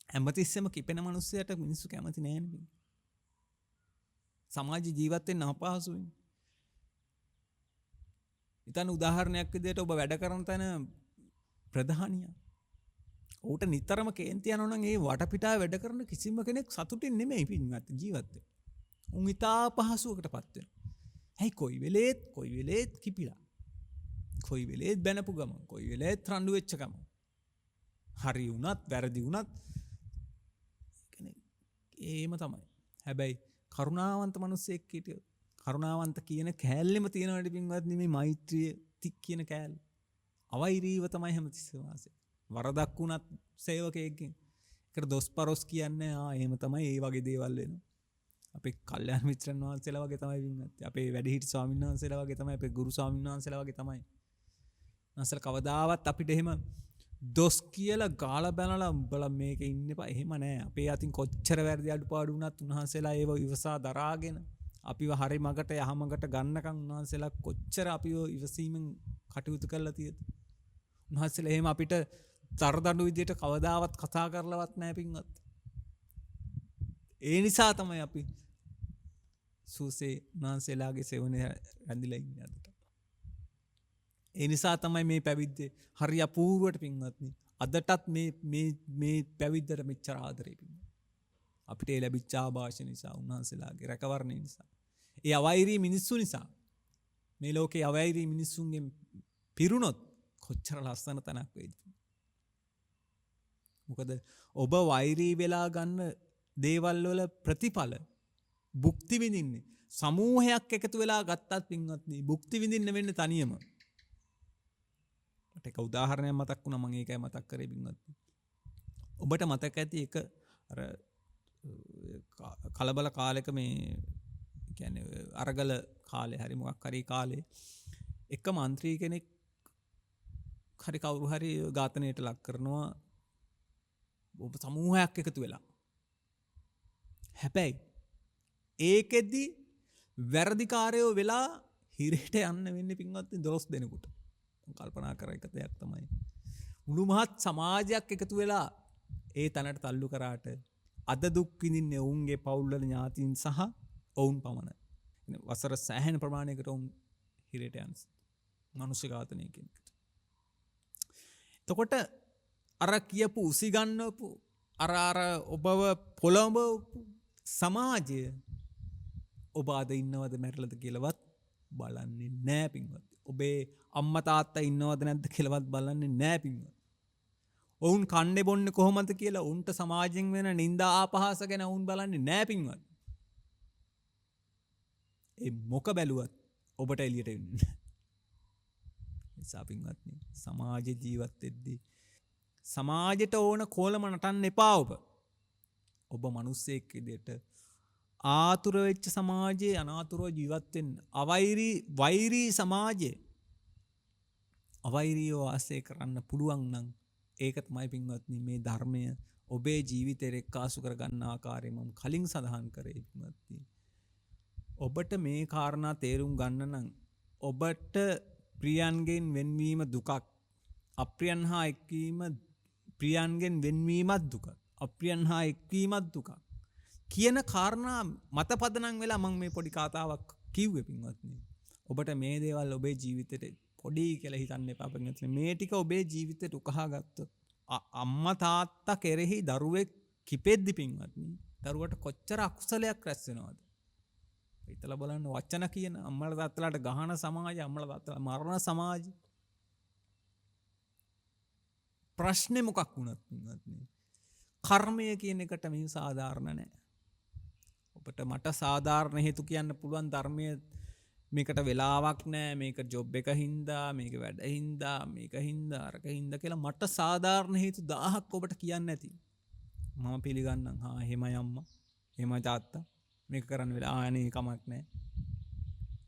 හැමතිස්සෙම කිපෙන මිනිස්සයාට මිනිස්සු කැමති නෑනේ. සමාජ ජීවත් වෙන්න අපහසුයි. ඉතින් උදාහරණයක් විදිහට ඔබ වැඩ කරන තැන ප්‍රධානියා. ඌට නිතරම කේන්ති යනවා නම් ඒ වටපිටාව වැඩ කරන කිසිම කෙනෙක් සතුටින් නෙමෙයි පින්වත් ජීවත් වෙන්නේ. උන් ඉතා පහසුවකටපත් වෙනවා. ඇයි කොයි වෙලේත් කිපිලා. කොයි වෙලේත් බැනපු ගමන්, කොයි වෙලේත් රණ්ඩු වෙච්ච ගමන්. හරි වුණත් වැරදි වුණත් ඒම තමයි. හැබැයි කරුණාවන්ත මිනිස්සෙක් හිටියොත් කරුණාවන්ත කියන කෑල්ලෙම තියෙනවට පින්වත්නි මේ මෛත්‍රිය තික් කියන කෑල්ල. අවෛරීව තමයි හැමතිස්සෙම වාසේ. වරදක් වුණත් සේවකයෙක්ගෙන් ඒකට දොස්පරොස් කියන්නේ එහෙම තමයි ඒ වගේ දේවල් වෙනවා. අපේ කල්යාණ මිත්‍රන් වහන්සේලා වගේ තමයි පින්වත්නි. අපේ වැඩිහිටි ස්වාමීන් වහන්සේලා වගේ තමයි, අපේ ගුරු ස්වාමීන් වහන්සේලා වගේ තමයි. නැසල කවදාවත් අපිට එහෙම දොස් කියලා ගාලා බැනලා උඹලා මේකේ ඉන්න එපා එහෙම නෑ. අපේ අතින් කොච්චර වැරදි අඩුපාඩු වුණත් උන්වහන්සේලා ඒව ඉවසා දරාගෙන අපිව හරි මගට යහමගට ගන්නකම් උන්වහන්සේලා කොච්චර අපිව ඉවසීමෙන් කටයුතු කරලා තියෙද. උන්වහන්සේලා එහෙම අපිට තරදඬු විදියට කවදාවත් කතා කරලවත් නෑ පින්වත්. ඒ නිසා තමයි අපි සූසේ උන්වහන්සේලාගේ සෙවණේ රැඳිලා ඉන්නේ අදට. ඒ නිසා තමයි මේ පැවිද්දේ හරි අපූර්වට පින්වත්නි අදටත් මේ පැවිද්දට මෙච්චර ආදරේ පින්වත්. අපිට ඒ ලැබිච්ච ආభాෂ නිසා උන්වහන්සේලාගේ රැකවරණය නිසා ඒ අවෛරී මිනිස්සු නිසා මේ ලෝකේ අවෛරී මිනිස්සුන්ගෙන් පිරුණොත් කොච්චර ලස්සන තැනක් වේද. මොකද ඔබ වෛරී වෙලා ගන්න දේවල් වල ප්‍රතිඵල භුක්ති විඳින්නේ සමූහයක් එකතු වෙලා ගත්තත් පින්වත්නි භුක්ති විඳින්න වෙන්නේ තනියම. මට එක උදාහරණයක් මතක් වුණා මම ඒකයි මතක් කරේ පින්වත්නි. ඔබට මතක ඇති එක අර කලබල කාලෙක මේ කියන්නේ අරගල කාලේ හරි මොකක් හරි කාලේ එක മന്ത്രി කෙනෙක් හරි කවුරු හරි ඝාතනයට ලක් කරනවා ඔබ සමූහයක් එකතු වෙලා. හැබැයි ඒකෙදි වැරදිකාරයෝ වෙලා හිරේට යන්න වෙන්නේ පින්වත්නි 12 දෙනෙකුට. කල්පනා කර එක දෙයක් තමයි. මුළු මහත් සමාජයක් එකතු වෙලා ඒ තැනට තල්ලු කරාට අද දුක් විඳින්නේ ඔවුන්ගේ පවුල් වල ඥාතීන් සහ ඔවුන් පමණයි. වසර සෑහෙන ප්‍රමාණයකට ඔවුන් හිරේට යන මනුෂ්‍ය ඝාතනය කියන එකට. එතකොට අර කියපු උසිගන්නපු අර ඔබව පොළඹවපු සමාජය ඔබ අද ඉන්නවද මැරෙලද කියලාවත් බලන්නේ නැහැ පින්වත්. ඔබේ අම්මා තාත්තා ඉන්නවද නැද්ද කියලාවත් බලන්නේ නැහැ පින්වත්. ඔවුන් කන්නේ බොන්නේ කොහොමද කියලා උන්ට සමාජයෙන් වෙන නිന്ദා ආපහාස ගැන උන් බලන්නේ නැහැ පින්වත්. ඒ මොක බැලුවත් ඔබට එළියට එන්නේ නැහැ. නිසා පින්වත්නි සමාජ ජීවත් වෙද්දී සමාජයට ඕන කොලම නටන්න එපා ඔබ. ඔබ මිනිස්සෙක් විදියට ආතුර වෙච්ච සමාජයේ අනාතුරව ජීවත් වෙන්න. වෛරී සමාජයේ අවෛරීව වාසය කරන්න පුළුවන් නම් ඒක තමයි පින්වත්නි මේ ධර්මය ඔබේ ජීවිතේ එක්කාසු කරගන්න ආකාරය මම කලින් සඳහන් කරේ පින්වත්නි. ඔබට මේ කාරණා තේරුම් ගන්න නම් ඔබට ප්‍රියයන්ගෙන් වෙන්වීම දුකක්. අප්‍රියයන් හා එක්වීම ප්‍රියයන්ගෙන් වෙන්වීමත් දුකක්. අප්‍රියයන් හා එක්වීමත් දුකක්. කියන කාරණා මත පදනම් වෙලා මම මේ පොඩි කතාවක් කිව්වේ පින්වත්නි. ඔබට මේ දේවල් ඔබේ ජීවිතේට පොඩි කියලා හිතන්න එපා පින්වත්නි. මේ ටික ඔබේ ජීවිතේට උකහා ගත්තොත් අම්මා තාත්තා කෙරෙහි දරුවෙක් කිපෙද්දි පින්වත්නි දරුවට කොච්චර අකුසලයක් රැස් වෙනවද? හිතලා බලන්න වචන කියන අම්මලා තාත්තලාට ගහන සමාජය, අම්මලා තාත්තලා මරණ සමාජය. ප්‍රශ්නේ මොකක් වුණත් පින්වත්නි කර්මය කියන එකට මේ සාධාරණ නැහැ. ඔබට මට සාධාරණ හේතු කියන්න පුළුවන් ධර්මයේ මේකට වෙලාවක් නැහැ, මේක ජොබ් එක හින්දා, මේක වැඩ හින්දා, මේක හින්දා, අරක හින්දා කියලා මට සාධාරණ හේතු 1000ක් ඔබට කියන්න ඇති. මම පිළිගන්නම්. එහෙමයි අම්මා, එහෙමයි තාත්තා, මේක කරන්න වෙලා අනේ කමක් නැහැ.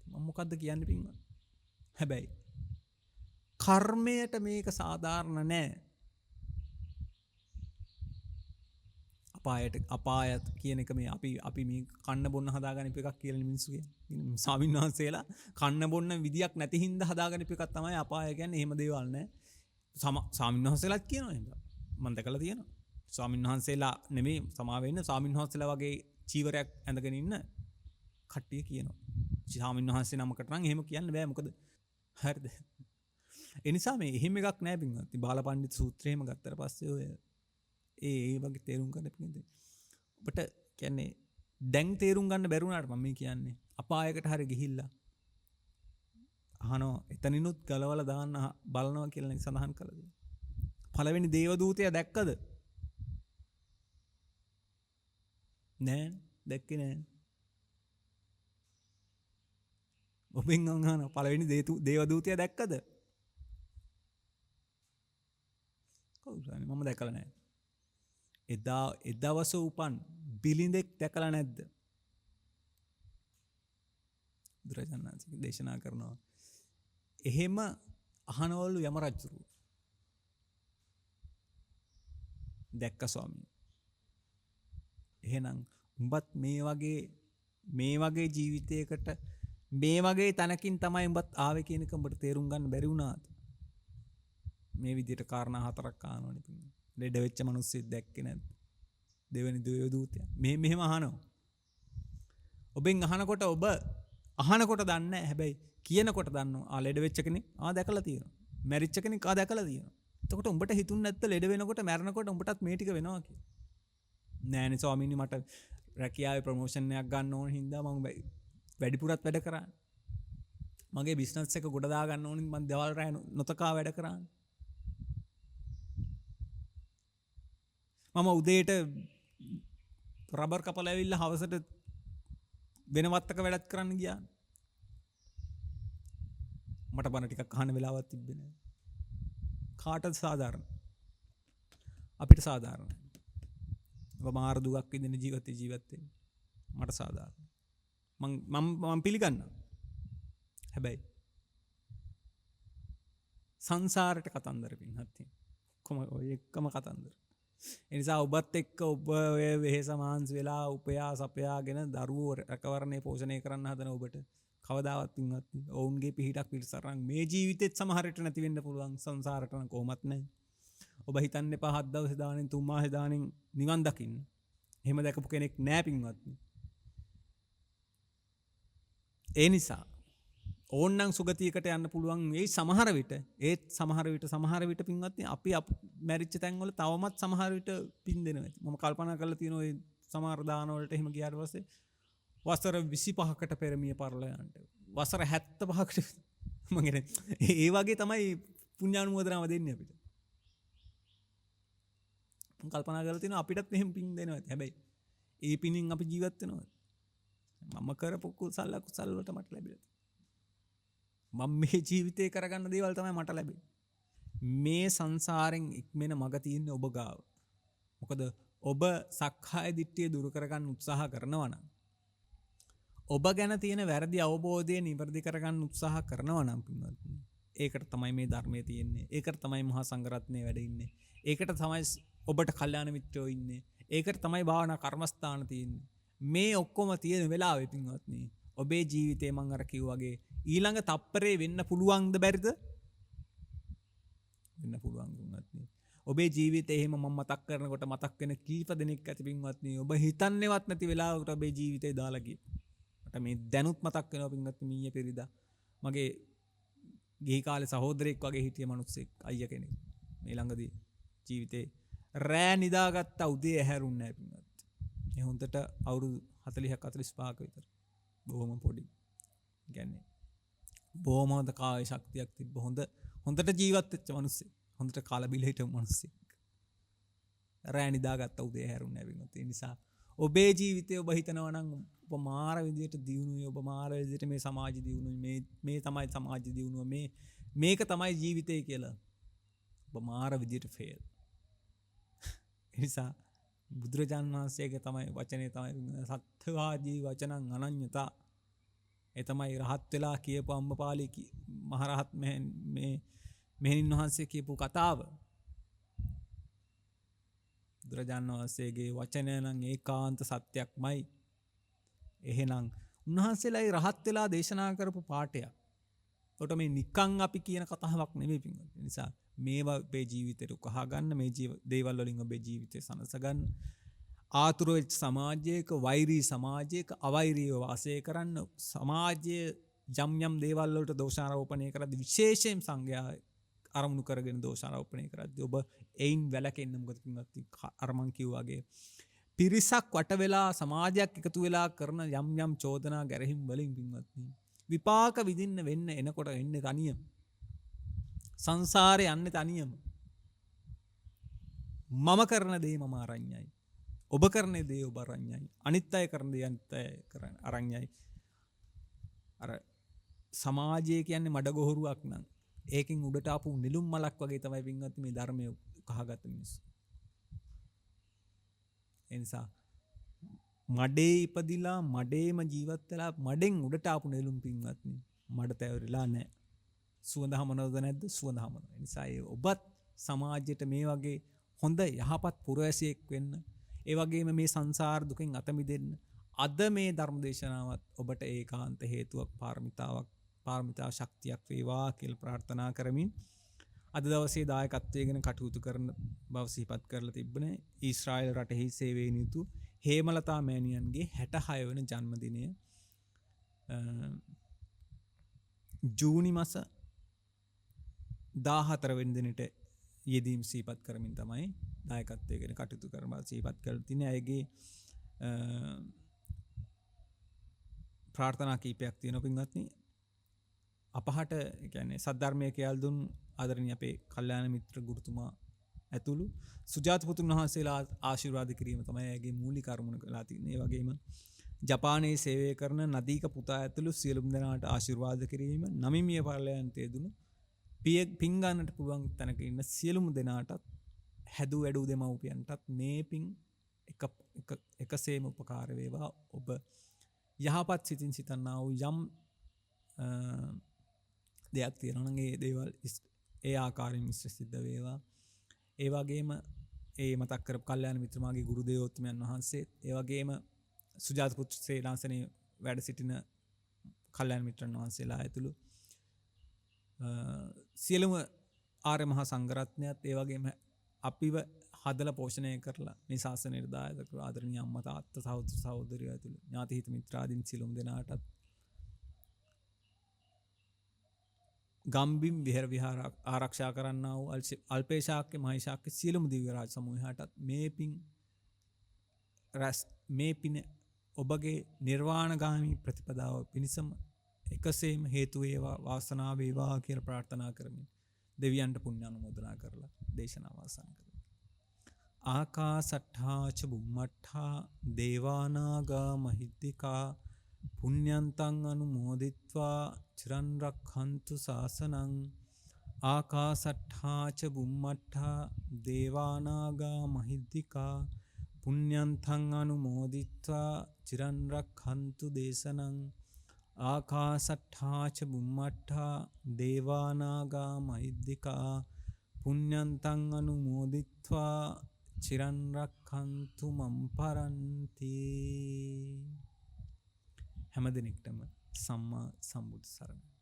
මම මොකද්ද කියන්නේ පින්වත්? හැබැයි කර්මයට මේක සාධාරණ නැහැ. අපායත් කියන එක මේ අපි මේ කන්න බොන්න හදාගන්න එකක් කියලා මිනිස්සු කියන්නේ. ස්වාමීන් වහන්සේලා කන්න බොන්න විදියක් නැති හින්දා හදාගන්න එකක් තමයි අපාය කියන්නේ. එහෙම දේවල් නැහැ. ස්වාමීන් වහන්සේලාත් කියනවා එහෙම. මම දැකලා තියෙනවා. ස්වාමීන් වහන්සේලා නෙමෙයි සමා වෙන්න ස්වාමීන් වහන්සේලා වගේ චීවරයක් ඇඳගෙන ඉන්න කට්ටිය කියනවා. ස්වාමීන් වහන්සේ නමකට නම් එහෙම කියන්න බෑ. මොකද හරිද? ඒ නිසා මේ එහෙම එකක් නැහැ පින්වත්. බාලපඬිත් සූත්‍රය එහෙම ගත්තට පස්සේ ඔය ඒ වගේ තේරුම් ගන්න පිළිඳින් ඔබට කියන්නේ දැන් තේරුම් ගන්න බැරුණාට මම මේ කියන්නේ අපායකට හරි ගිහිල්ලා අහනවා එතනිනුත් ගලවලා දාන්න බලනවා කියලා නේ සඳහන් කළා. පළවෙනි දේව දූතයා දැක්කද? නෑ, දැක්කේ නෑ. ඔබෙන් අහන පළවෙනි දේව දූතයා දැක්කද? කවුරුහරි මම දැකලා නෑ. එදවස උපන් බිලිඳෙක් දැකලා නැද්ද? බුදුරජාණන් වහන්සේ දේශනා කරනවා. එහෙම අහනවලු යම රජුරු. දැක්ක ස්වාමී. එහෙනම් උඹත් මේ වගේ ජීවිතයකට මේ වගේ තැනකින් තමයි උඹත් ආවේ කියන එක උඹට තේරුම් ගන්න බැරි වුණාද? මේ විදිහට කාරණා 4ක් ආනෝනේ පින්නේ. ලෙඩ වෙච්ච මිනිස්සෙක් දැක්කේ නැද්ද? දෙවෙනි දේව දූතයා. මෙහෙම අහනවා. ඔබෙන් අහනකොට ඔබ අහනකොට දන්නේ නැහැ. හැබැයි කියනකොට දන්නවා. ලෙඩ වෙච්ච කෙනෙක් දැකලා තියෙනවා. මැරිච්ච කෙනෙක් දැකලා තියෙනවා. එතකොට උඹට හිතුන්නේ නැත්ද ලෙඩ වෙනකොට මැරෙනකොට උඹටත් මේ ටික වෙනවා කියලා? නෑනේ ස්වාමීනි මට රැකියාවේ ප්‍රොමෝෂන් එකක් ගන්න ඕන හින්දා මම වැඩිපුරත් වැඩ කරන්නේ. මගේ බිස්නස් එක ගොඩ දා ගන්න ඕනින් මම දවල් රැ නොතකා වැඩ කරන්නේ. මම උදේට රබර් කපලා ඇවිල්ලා හවසට වෙනවත්තක වැඩක් කරන්න ගියා. මට බන ටිකක් අහන්න වෙලාවක් තිබ්බේ නෑ. කාටද සාධාරණ? අපිට සාධාරණයි. ඔබ මාර දුකක් විඳින ජීවිත වෙන්නේ. මට සාධාරණයි. මම පිළිගන්නවා. හැබැයි සංසාරයට කතන්දර පින්හත් කොහොම ඔය එකම කතන්දර. එනිසා ඔබත් එක්ක ඔබ ඔය වෙහෙස මහන්සි වෙලා උපයා සපයාගෙන දරුවෝ රැකවරණය පෝෂණය කරන්න හදන ඔබට කවදාවත් පින්වත් ඔවුන්ගේ පිහිටක් පිළිසරන් මේ ජීවිතෙත් සමහර විට නැති වෙන්න පුළුවන්. සංසාරට නම් කොහොමත් නැහැ. ඔබ හිතන්න එපා 7 දවස් දානෙන් 3 මාස දානෙන් නිවන් දකින්න. එහෙම දැකපු කෙනෙක් නෑ පින්වත්. ඒ නිසා ඕන්නම් සුගතියකට යන්න පුළුවන් මේ සමහර විට ඒත් සමහර විට පින්වත් අපි මැරිච්ච තැන්වල තවමත් සමහර විට පින් දෙනවා ඇති. මම කල්පනා කරලා තියෙනවා ඒ සමහර දාන වලට එහෙම ගියාට පස්සේ වසර 25කට පෙර මිය පරලෝ යන්න. වසර 75කට මම කියන්නේ ඒ වගේ තමයි පුණ්‍යානුමෝදනාව දෙන්නේ අපිට. මම කල්පනා කරලා තියෙනවා අපිටත් එහෙම පින් දෙනවා ඇති. හැබැයි ඒ පිනින් අපි ජීවත් වෙනවා. මම කරපු කුසල වලට මට ලැබිලා මම මේ ජීවිතේ කරගන්න දේවල් තමයි මට ලැබෙන්නේ. මේ සංසාරෙන් ඉක්මන මග තියෙන්නේ ඔබ ගාව. මොකද ඔබ සක්කාය දිට්ඨිය දුරු කරගන්න උත්සාහ කරනවා නම් ඔබ ගැන තියෙන වැරදි අවබෝධය නිවැරදි කරගන්න උත්සාහ කරනවා නම් පින්වත්නි ඒකට තමයි මේ ධර්මයේ තියෙන්නේ. ඒකට තමයි මහා සංඝරත්නය වැඩ ඉන්නේ. ඒකට තමයි ඔබට කල්යාණ මිත්‍රයෝ ඉන්නේ. ඒකට තමයි භාවනා කර්මස්ථාන තියෙන්නේ. මේ ඔක්කොම තියෙන වෙලාවෙ පින්වත්නි ඔබේ ජීවිතේ මං අර කිව්වාගේ ඊළඟ තප්පරේ වෙන්න පුළුවන්ද බැරිද? වෙන්න පුළුවන් පින්වත්නි. ඔබේ ජීවිතේ එහෙම මම මතක් කරනකොට මතක් වෙන කීප දෙනෙක් ඇති පින්වත්නි. ඔබ හිතන්නේවත් නැති වෙලාවකට ඔබේ ජීවිතේ දාලා ගියේ. මට මේ දැනුත් මතක් වෙනවා පින්වත්නි මීයේ පෙරිදා. මගේ ගිහි කාලේ සහෝදරයෙක් වගේ හිටිය මිනිස්සෙක් අයියා කෙනෙක්. මේ ළඟදී ජීවිතේ රෑ නිදාගත්ත උදේ ඇහැරුන්නේ නැහැ පින්වත්. ඒ හොඳට අවුරුදු 40ක් 45ක විතර. බොහොම පොඩි. කියන්නේ බොහොම හොඳ කාය ශක්තියක් තිබ්බ හොඳට ජීවත් වෙච්ච මිනිස්සෙක්. හොඳට කාලා බිල හිටපු මිනිස්සෙක්. රෑ නිදාගත්ත උදේ ඇහැරුන්නේ නැහැ පින්වත්. ඒ නිසා ඔබේ ජීවිතේ ඔබ හිතනවා නම් ඔබ මාර විදියට දියුණුවේ ඔබ මාර විදියට මේ සමාජ දියුණුවේ මේ තමයි සමාජ දියුණුව මේක තමයි ජීවිතය කියලා. ඔබ මාර විදියට ෆේල්. නිසා බුදුරජාණන් වහන්සේගේ තමයි වචනේ තමයි සත්‍යවාදී වචනං අනඤ්‍යතා. ඒ තමයි රහත් වෙලා කියපු අම්මපාලි මහරහත් මෙහෙණින් වහන්සේ කියපු කතාව. බුදුරජාණන් වහන්සේගේ වචනය නම් ඒකාන්ත සත්‍යක්මයි. එහෙනම් උන්වහන්සේලායි රහත් වෙලා දේශනා කරපු පාඩයක්. ඔතන මේ නිකං අපි කියන කතාවක් නෙමෙයි පින්වත්. ඒ නිසා මේවා ඔබේ ජීවිතේට උකහා ගන්න මේ දේවල් වලින් ඔබේ ජීවිතේ සනස ගන්න. ආතුර වෙච්ච සමාජයක වෛරී සමාජයක අවෛරීව වාසය කරන්න සමාජයේ යම් දේවල් වලට දෝෂාරෝපණය කරද්දී විශේෂයෙන් සංඝයා අරමුණු කරගෙන දෝෂාරෝපණය කරද්දී ඔබ එයින් වැළකෙන්න. මොකද පින්වත් අර මං කිව්වාගේ පිරිසක් වට වෙලා සමාජයක් එකතු වෙලා කරන යම් චෝදනා ගැරහිම් වලින් පින්වත්නි විපාක විඳින්න වෙන්න එනකොට එන්නේ තනියම. සංසාරේ යන්නේ තනියම. මම කරන දේ මම අරඤ්ඤයි. ඔබ කරන දේ ඔබ අරඤ්ඤයි. අනිත් අය කරන දේ අනිත් අය කරන අරඤ්ඤයි. අර සමාජය කියන්නේ මඩගොහරුවක් නම් ඒකෙන් උඩට ආපු නිලුම් මලක් වගේ තමයි පින්වත්නි මේ ධර්මයේ කහගත්ත මිනිස්සු. එනිසා මඩේ ඉපදිලා මඩේම ජීවත් වෙලා මඩෙන් උඩට ආපු නෙළුම් පින්වත්නි මඩ තැවරිලා නැහැ. සුවඳ හමනවද නැද්ද? සුවඳ හමනවා. ඒ නිසා ඔබත් සමාජයට මේ වගේ හොඳ යහපත් පුරවැසියෙක් වෙන්න, ඒ වගේම මේ සංසාර දුකෙන් අත මිදෙන්න අද මේ ධර්ම දේශනාවත් ඔබට ඒකාන්ත හේතුවක් පාරමිතා ශක්තියක් වේවා කියලා ප්‍රාර්ථනා කරමින් අද දවසේ දායකත්වයෙන් කටයුතු කරන බව සිහිපත් කරලා තිබුණේ ඊශ්‍රායල් රටෙහි සේවයෙන් යුතු හේමලතා මෑණියන්ගේ 66 වෙනි ජන්මදිනය ජූනි මාස 14 වෙනි දිනට යෙදීම් සිහිපත් කරමින් තමයි දායකත්වයෙන් කටයුතු කරන බව සිහිපත් කරලා තිනේ. අයගේ ප්‍රාර්ථනා කීපයක් තියෙනවා පින්වත්නි. අපහට කියන්නේ සද්ධර්මයේ කියලා දුන් ආදරණීය අපේ කල්යාණ මිත්‍ර ගුරුතුමා ඇතුළු සුජාත පුතුන් වහන්සේලා ආශිර්වාද කිරීම තමයි එයාගේ මූලික අරමුණ කරලා තියෙන්නේ. ඒ වගේම ජපානයේ සේවය කරන නදීක පුතා ඇතුළු සියලුම දෙනාට ආශිර්වාද කිරීම, නමිමිය පරලයන්ට යෙදුණු පින් ගන්නට පුළුවන් තැනක ඉන්න සියලුම දෙනාටත් හැදු වැඩු දෙමව්පියන්ටත් මේ පින් එකසේම උපකාර වේවා. ඔබ යහපත් සිතින් සිතන්නා වූ යම් දෙයක් තියෙනවා නම් ඒ දේවල් ඒ ආකාරයෙන් මිශ්‍ර සිද්ධ වේවා. ඒ වගේම ඒ මතක් කරපු කල්යාණ මිත්‍රමාගේ ගුරු දේවෝත්තමයන් වහන්සේ, ඒ වගේම සුජාත පුත් සේනාසනේ වැඩ සිටින කල්යාණ මිත්‍රන් වහන්සේලා ඇතුළු සියලුම ආර්ය මහා සංඝරත්නයත්, ඒ වගේම අපිව හදලා පෝෂණය කරලා මේ ශාසනයට දායක කර ආදරණීය අම්මා තාත්තා සහෝදර සහෝදරියෝ ඇතුළු ඥාති හිත මිත්‍රාදීන් සියලුම දෙනාටත් ගම්බිම් විහාර ආරක්ෂා කරන්නා වූ අල්පේශාක්‍ය මහේශාක්‍ය සියලුම දිව්‍ය රාජ සමූහයටත් මේ පින ඔබගේ නිර්වාණගාමී ප්‍රතිපදාව පිණිසම එකසේම හේතු වේවා වාසනාව වේවා කියලා ප්‍රාර්ථනා කරමින් දෙවියන්ට පුණ්‍ය අනුමෝදනා කරලා දේශනාව අවසන් කරමු. ආකාසට්ඨා ච බුම්මට්ඨා දේවානාගා මහිද්దికා පුඤ්ඤන්තං අනුමෝදිත්වා චිරන් රක්ඛන්තු ශාසනං. ආකාසට්ඨා ච බුම්මට්ඨා දේවානාගා මහිද්దికා පුඤ්ඤන්තං අනුමෝදිත්වා චිරන් රක්ඛන්තු දේශනං. ආකාසට්ඨාච බුම්මට්ඨා දේවානාගා මහිද්దికා පුඤ්ඤන්තං අනුමෝදිත්වා චිරන් රක්ඛන්තු මම් පරන්ති. හැම දිනෙකටම සම්මා සම්බුදු සරණයි.